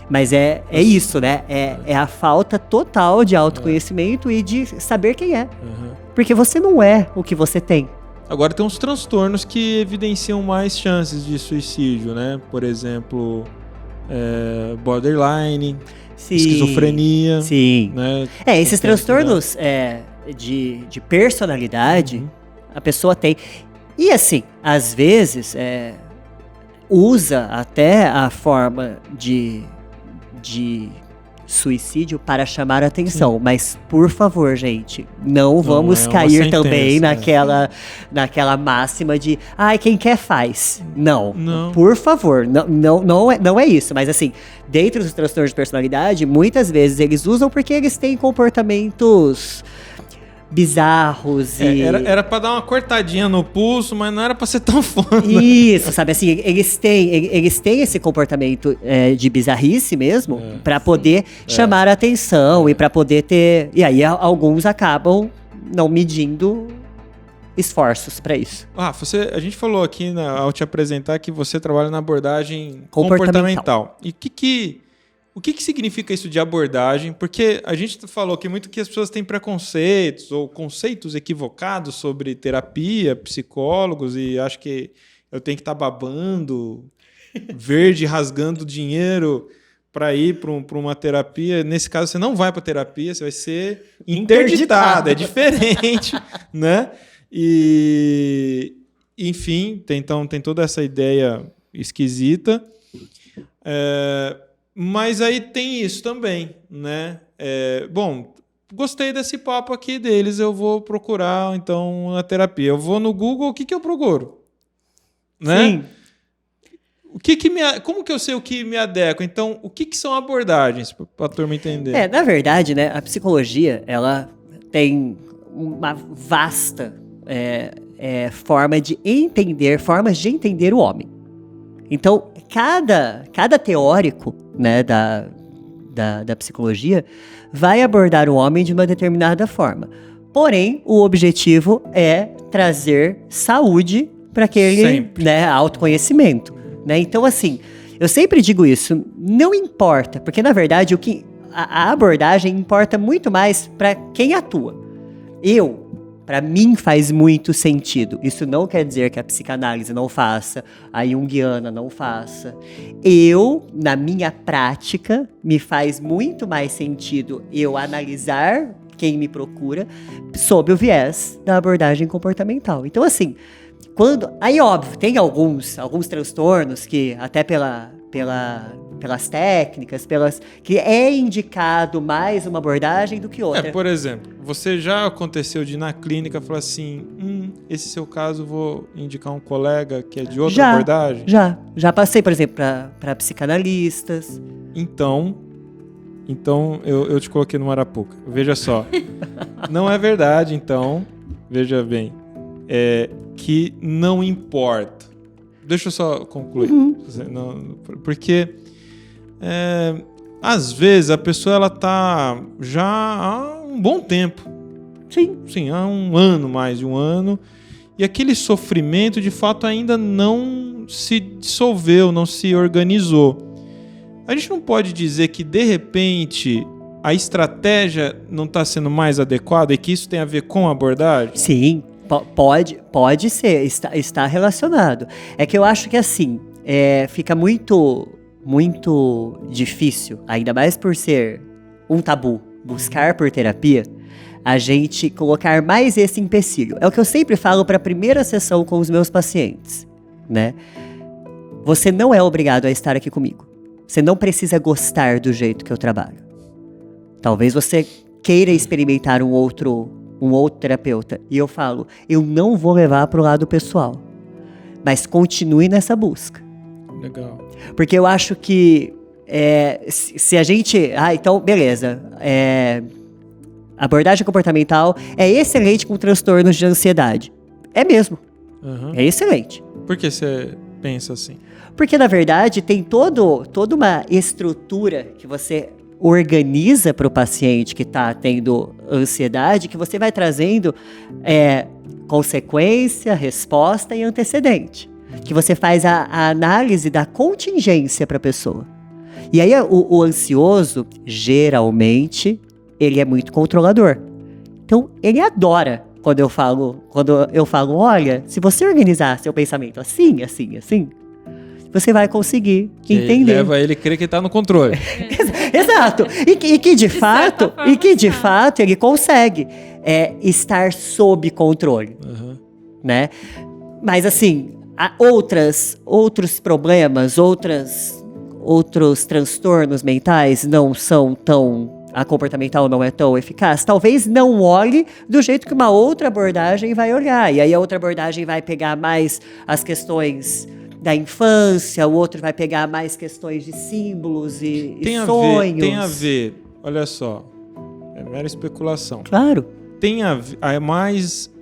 Mas é isso, né? É a falta total de autoconhecimento e de saber quem é. Porque você não é o que você tem. Agora tem uns transtornos que evidenciam mais chances de suicídio, né? Por exemplo, borderline, Sim, esquizofrenia. Sim. Né? Esses transtornos de personalidade, a pessoa tem. E assim, às vezes, usa até a forma de suicídio para chamar a atenção. Sim. Mas, por favor, gente, não vamos cair também naquela máxima de quem quer faz. Não. Por favor, não é isso. Mas assim, dentro dos transtornos de personalidade, muitas vezes eles usam porque eles têm comportamentos bizarros e... Era pra dar uma cortadinha no pulso, mas não era pra ser tão foda. Isso, sabe, assim, eles têm esse comportamento de bizarrice mesmo, pra poder chamar a atenção e pra poder ter... E aí alguns acabam não medindo esforços pra isso. A gente falou aqui ao te apresentar que você trabalha na abordagem comportamental. E o que significa isso de abordagem? Porque a gente falou aqui muito que as pessoas têm preconceitos ou conceitos equivocados sobre terapia, psicólogos, e acho que eu tenho que estar babando, verde, rasgando dinheiro para ir para uma terapia. Nesse caso, você não vai para terapia, você vai ser interditado. É diferente, né? E, enfim, então tem toda essa ideia esquisita. Mas aí tem isso também, né? Bom, gostei desse papo aqui deles, eu vou procurar, então, a terapia. Eu vou no Google, o que eu procuro? Né? Sim. Como que eu sei o que me adequa? Então, o que são abordagens, para a turma entender? Na verdade, né, a psicologia, ela tem uma vasta formas de entender o homem. Então, cada teórico, né, da psicologia vai abordar o homem de uma determinada forma. Porém, o objetivo é trazer saúde para aquele, né, autoconhecimento. Né? Então, assim, eu sempre digo isso, não importa, porque na verdade a abordagem importa muito mais para quem atua. Para mim faz muito sentido. Isso não quer dizer que a psicanálise não faça, a junguiana não faça. Na minha prática, me faz muito mais sentido eu analisar quem me procura sob o viés da abordagem comportamental. Então, assim, aí, óbvio, tem alguns transtornos que, até pelas técnicas, que é indicado mais uma abordagem do que outra. Por exemplo, você já aconteceu de ir na clínica falar assim, esse seu caso, vou indicar um colega que é de outra abordagem? Já passei, por exemplo, para psicanalistas. Então eu te coloquei no Arapuca. Veja só, não é verdade, então, veja bem, que não importa. Deixa eu só concluir. Porque às vezes a pessoa ela tá já há um bom tempo. Sim, há mais de um ano. E aquele sofrimento, de fato, ainda não se dissolveu, não se organizou. A gente não pode dizer que, de repente, a estratégia não está sendo mais adequada e que isso tem a ver com a abordagem? Sim, pode ser, está relacionado. É que eu acho que assim, fica muito difícil, ainda mais por ser um tabu, buscar por terapia, a gente colocar mais esse empecilho. É o que eu sempre falo para a primeira sessão com os meus pacientes, né? Você não é obrigado a estar aqui comigo. Você não precisa gostar do jeito que eu trabalho. Talvez você queira experimentar um outro terapeuta. E eu falo, eu não vou levar para o lado pessoal. Mas continue nessa busca. Legal. Porque eu acho que se a gente... então, beleza. Abordagem comportamental é excelente com transtornos de ansiedade. É mesmo. Uhum. É excelente. Por que você pensa assim? Porque, na verdade, tem toda uma estrutura que você organiza para o paciente que está tendo ansiedade, que você vai trazendo consequência, resposta e antecedente. Que você faz a análise da contingência para a pessoa. E aí, o ansioso, geralmente, ele é muito controlador. Então, ele adora quando eu falo, olha, se você organizar seu pensamento assim, assim, assim, você vai conseguir entender. Leva ele a crer que está no controle. Exato. E que de fato ele consegue estar sob controle. Uhum. Né? Mas assim, há outros problemas, outros transtornos mentais não são tão... A comportamental não é tão eficaz, talvez não olhe do jeito que uma outra abordagem vai olhar. E aí a outra abordagem vai pegar mais as questões da infância, o outro vai pegar mais questões de símbolos e sonhos. Tem a ver, olha só, é mera especulação. Claro. Tem a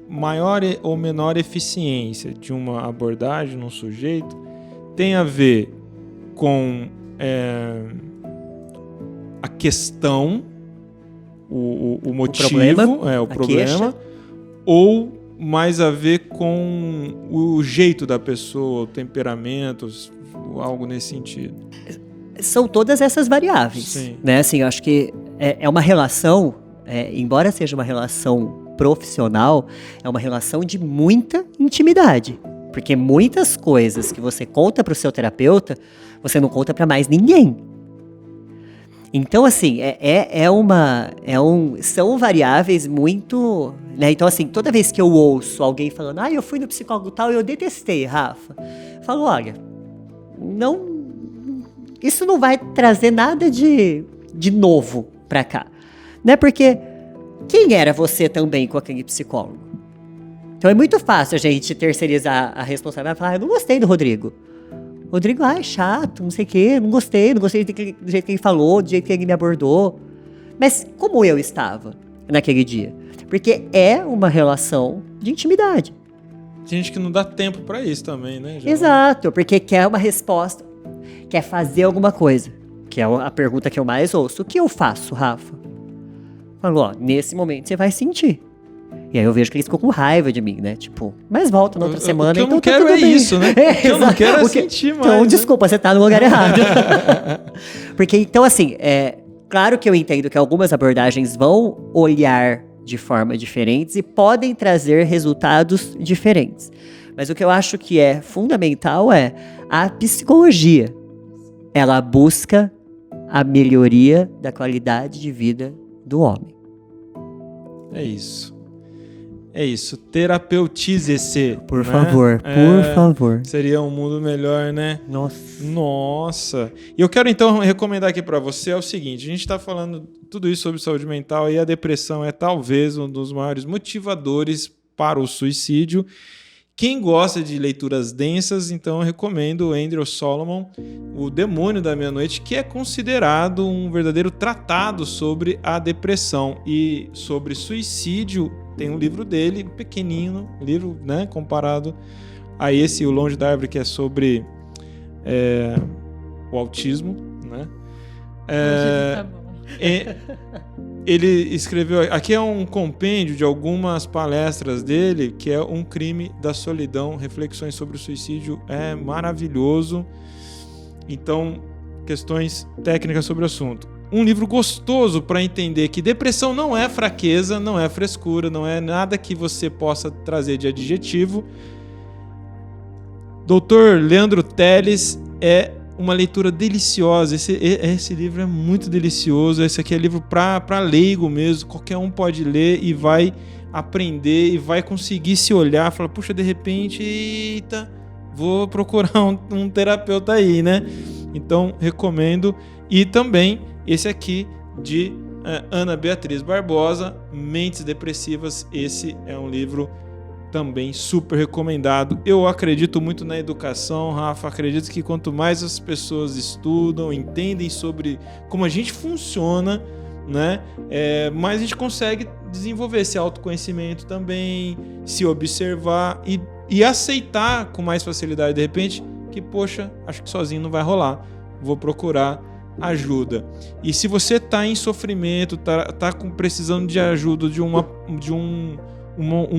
maior ou menor eficiência de uma abordagem num sujeito tem a ver com a questão, o motivo, o problema, ou mais a ver com o jeito da pessoa, o temperamento, algo nesse sentido. São todas essas variáveis. Sim. Né? Assim, eu acho que é uma relação, embora seja uma relação profissional, é uma relação de muita intimidade. Porque muitas coisas que você conta para o seu terapeuta, você não conta para mais ninguém. Então, assim, são variáveis muito... Né? Então, assim, toda vez que eu ouço alguém falando, eu fui no psicólogo tal e eu detestei, Rafa, eu falo, olha, isso não vai trazer nada de novo pra cá. Né? Porque quem era você também com aquele psicólogo? Então, é muito fácil a gente terceirizar a responsabilidade e falar, eu não gostei do Rodrigo. Rodrigo, é chato, não sei o quê, não gostei do jeito que ele falou, do jeito que ele me abordou. Mas como eu estava naquele dia? Porque é uma relação de intimidade. Tem gente que não dá tempo pra isso também, né? Exato, porque quer uma resposta, quer fazer alguma coisa. Que é a pergunta que eu mais ouço. O que eu faço, Rafa? Falou, nesse momento você vai sentir. E aí eu vejo que ele ficou com raiva de mim, né? Tipo, mas volta na outra semana. O que eu então não quero bem. Isso, né? O que eu não quero sentir mais. Então, né? desculpa, você tá no lugar errado. Porque, então, assim, claro que eu entendo que algumas abordagens vão olhar de forma diferentes e podem trazer resultados diferentes. Mas o que eu acho que é fundamental é a psicologia. Ela busca a melhoria da qualidade de vida do homem. É isso. Terapeutize-se. Por favor, por favor. Seria um mundo melhor, né? Nossa. E eu quero então recomendar aqui para você o seguinte, a gente está falando tudo isso sobre saúde mental e a depressão é talvez um dos maiores motivadores para o suicídio. Quem gosta de leituras densas, então eu recomendo o Andrew Solomon, O Demônio da Meia-Noite, que é considerado um verdadeiro tratado sobre a depressão e sobre suicídio. Tem um livro dele, pequenino, livro, né, comparado a esse, O Longe da Árvore, que é sobre o autismo, né? Tá bom. Ele escreveu, aqui é um compêndio de algumas palestras dele, que é Um Crime da Solidão, reflexões sobre o suicídio, é maravilhoso. Então, questões técnicas sobre o assunto. Um livro gostoso para entender que depressão não é fraqueza, não é frescura, não é nada que você possa trazer de adjetivo. Dr. Leandro Teles é uma leitura deliciosa. Esse livro é muito delicioso. Esse aqui é livro para leigo mesmo. Qualquer um pode ler e vai aprender e vai conseguir se olhar. Falar, puxa, de repente, eita, vou procurar um terapeuta aí, né? Então, recomendo. E também esse aqui de Ana Beatriz Barbosa, Mentes Depressivas. Esse é um livro também super recomendado. Eu acredito muito na educação, Rafa. Acredito que quanto mais as pessoas estudam, entendem sobre como a gente funciona, né, mais a gente consegue desenvolver esse autoconhecimento também, se observar e aceitar com mais facilidade, de repente, que, poxa, acho que sozinho não vai rolar. Vou procurar ajuda. E se você está em sofrimento, tá precisando de ajuda, de um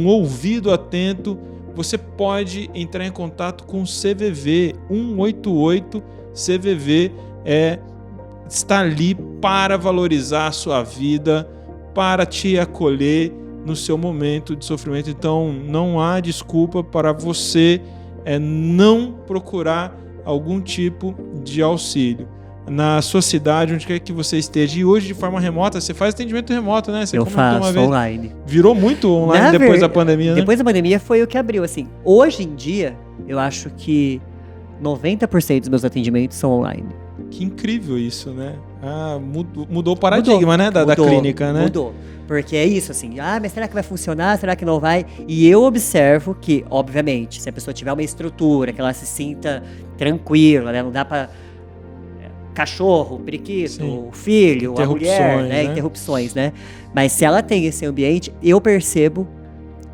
ouvido atento, você pode entrar em contato com o CVV 188. CVV está ali para valorizar a sua vida, para te acolher no seu momento de sofrimento. Então, não há desculpa para você não procurar algum tipo de auxílio. Na sua cidade, onde quer que você esteja. E hoje, de forma remota, você faz atendimento remoto, né? Você eu faço online. Virou muito online depois da pandemia, né? Depois da pandemia foi o que abriu, assim. Hoje em dia, eu acho que 90% dos meus atendimentos são online. Que incrível isso, né? Mudou o paradigma, né? Da clínica, né? Mudou. Porque é isso, assim. Mas será que vai funcionar? Será que não vai? E eu observo que, obviamente, se a pessoa tiver uma estrutura, que ela se sinta tranquila, né? Não dá pra... cachorro, periquito, sim, filho, a mulher, né? Interrupções, né? Mas se ela tem esse ambiente, eu percebo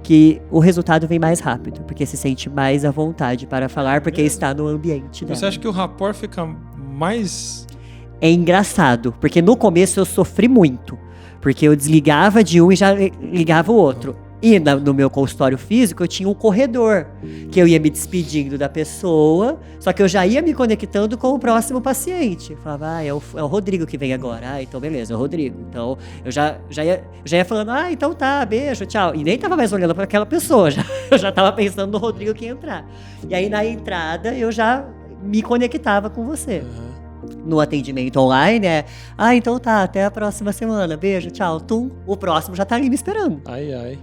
que o resultado vem mais rápido, porque se sente mais à vontade para falar, porque está no ambiente dela. Você acha que o rapport fica mais... É engraçado, porque no começo eu sofri muito, porque eu desligava de um e já ligava o outro. E no meu consultório físico eu tinha um corredor, que eu ia me despedindo da pessoa, só que eu já ia me conectando com o próximo paciente. Eu falava, é o Rodrigo que vem agora. Então beleza, é o Rodrigo. Então eu já ia falando, então tá, beijo, tchau. E nem tava mais olhando para aquela pessoa, eu já tava pensando no Rodrigo que ia entrar. E aí na entrada eu já me conectava com você. No atendimento online então tá, até a próxima semana, beijo, tchau. O próximo já tá ali me esperando. Ai.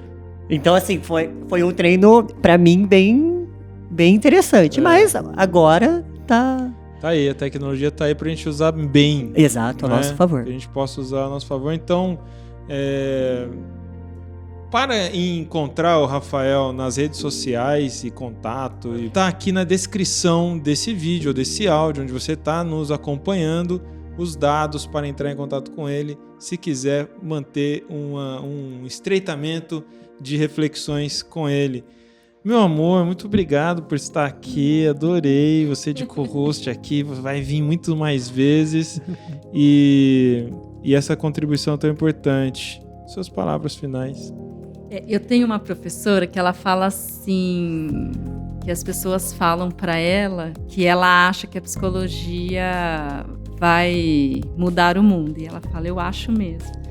Então, assim, foi um treino, pra mim, bem interessante. Mas agora tá... Tá aí, a tecnologia tá aí pra gente usar bem. Exato, a nosso favor. Que a gente possa usar a nosso favor. Então, para encontrar o Rafael nas redes sociais e contato, tá aqui na descrição desse vídeo, ou desse áudio, onde você tá nos acompanhando, os dados para entrar em contato com ele, se quiser manter um estreitamento de reflexões com ele. Meu amor, muito obrigado por estar aqui, adorei você de co-host aqui, vai vir muito mais vezes e essa contribuição tão importante. Suas palavras finais. Eu tenho uma professora que ela fala assim, que as pessoas falam para ela que ela acha que a psicologia vai mudar o mundo, e ela fala, eu acho mesmo.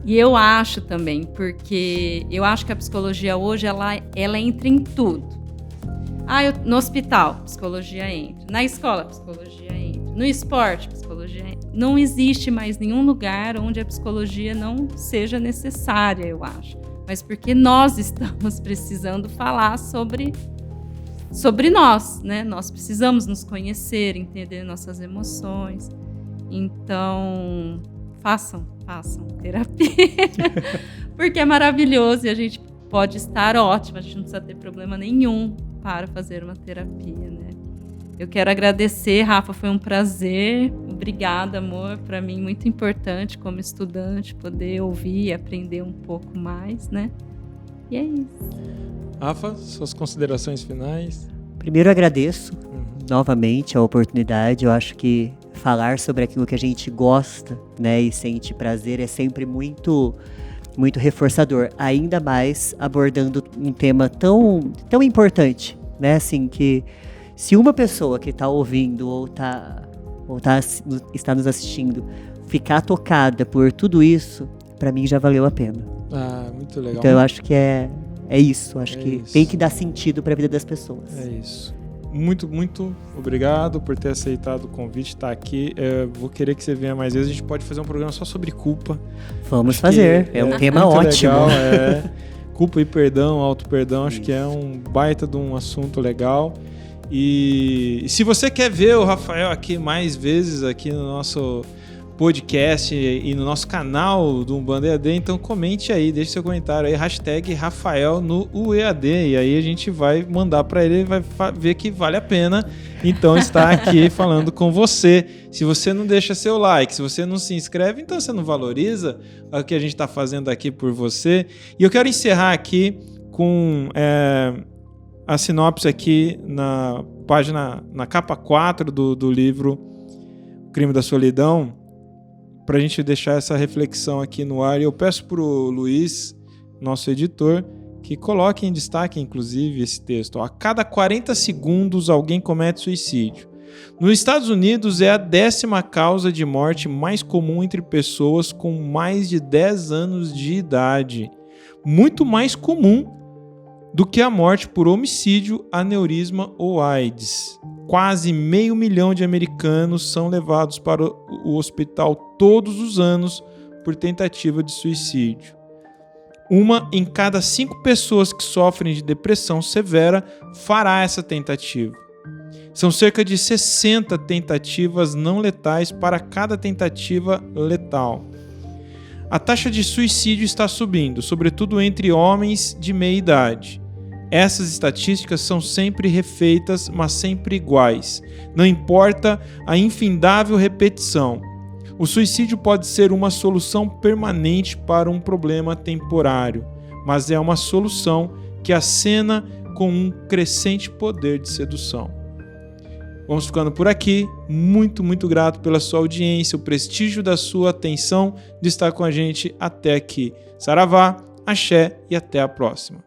E eu acho também, porque eu acho que a psicologia hoje, ela entra em tudo. No hospital, psicologia entra. Na escola, psicologia entra. No esporte, psicologia entra. Não existe mais nenhum lugar onde a psicologia não seja necessária, eu acho. Mas porque nós estamos precisando falar sobre nós, né? Nós precisamos nos conhecer, entender nossas emoções. Então, façam terapia, porque é maravilhoso e a gente pode estar ótimo, a gente não precisa ter problema nenhum para fazer uma terapia, né? Eu quero agradecer, Rafa, foi um prazer, obrigada, amor, para mim muito importante como estudante poder ouvir e aprender um pouco mais, né? E é isso. Rafa, suas considerações finais? Primeiro, agradeço novamente a oportunidade. Eu acho que falar sobre aquilo que a gente gosta, né, e sente prazer é sempre muito, muito reforçador. Ainda mais abordando um tema tão importante, né? Assim, que se uma pessoa que está ouvindo ou está nos assistindo ficar tocada por tudo isso, para mim já valeu a pena. Muito legal. Então eu acho que é isso. Acho que tem que dar sentido para a vida das pessoas. É isso. Muito, muito obrigado por ter aceitado o convite, estar aqui. Vou querer que você venha mais vezes. A gente pode fazer um programa só sobre culpa. Vamos fazer. É um tema ótimo. Legal, culpa e perdão, auto-perdão. Acho que é um baita de um assunto legal. E se você quer ver o Rafael aqui mais vezes aqui no nosso podcast e no nosso canal do Umbanda EAD, então comente aí, deixe seu comentário aí, hashtag Rafael no UEAD, e aí a gente vai mandar para ele, vai ver que vale a pena então estar aqui falando com você. Se você não deixa seu like, se você não se inscreve, então você não valoriza o que a gente está fazendo aqui por você. E eu quero encerrar aqui com a sinopse aqui na página, na capa 4 do livro O Crime da Solidão, para a gente deixar essa reflexão aqui no ar. E eu peço para o Luiz, nosso editor, que coloque em destaque, inclusive, esse texto. A cada 40 segundos alguém comete suicídio. Nos Estados Unidos é a 10ª causa de morte mais comum entre pessoas com mais de 10 anos de idade. Muito mais comum do que a morte por homicídio, aneurisma ou AIDS. Quase 500 mil de americanos são levados para o hospital todos os anos por tentativa de suicídio. 1 em cada 5 pessoas que sofrem de depressão severa fará essa tentativa. São cerca de 60 tentativas não letais para cada tentativa letal. A taxa de suicídio está subindo, sobretudo entre homens de meia idade. Essas estatísticas são sempre refeitas, mas sempre iguais. Não importa a infindável repetição. O suicídio pode ser uma solução permanente para um problema temporário, mas é uma solução que acena com um crescente poder de sedução. Vamos ficando por aqui. Muito, muito grato pela sua audiência, o prestígio da sua atenção de estar com a gente até aqui. Saravá, axé e até a próxima.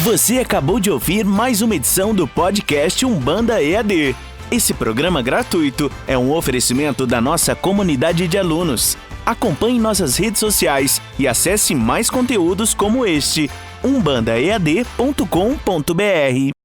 Você acabou de ouvir mais uma edição do podcast Umbanda EAD. Esse programa gratuito é um oferecimento da nossa comunidade de alunos. Acompanhe nossas redes sociais e acesse mais conteúdos como este, umbandaead.com.br.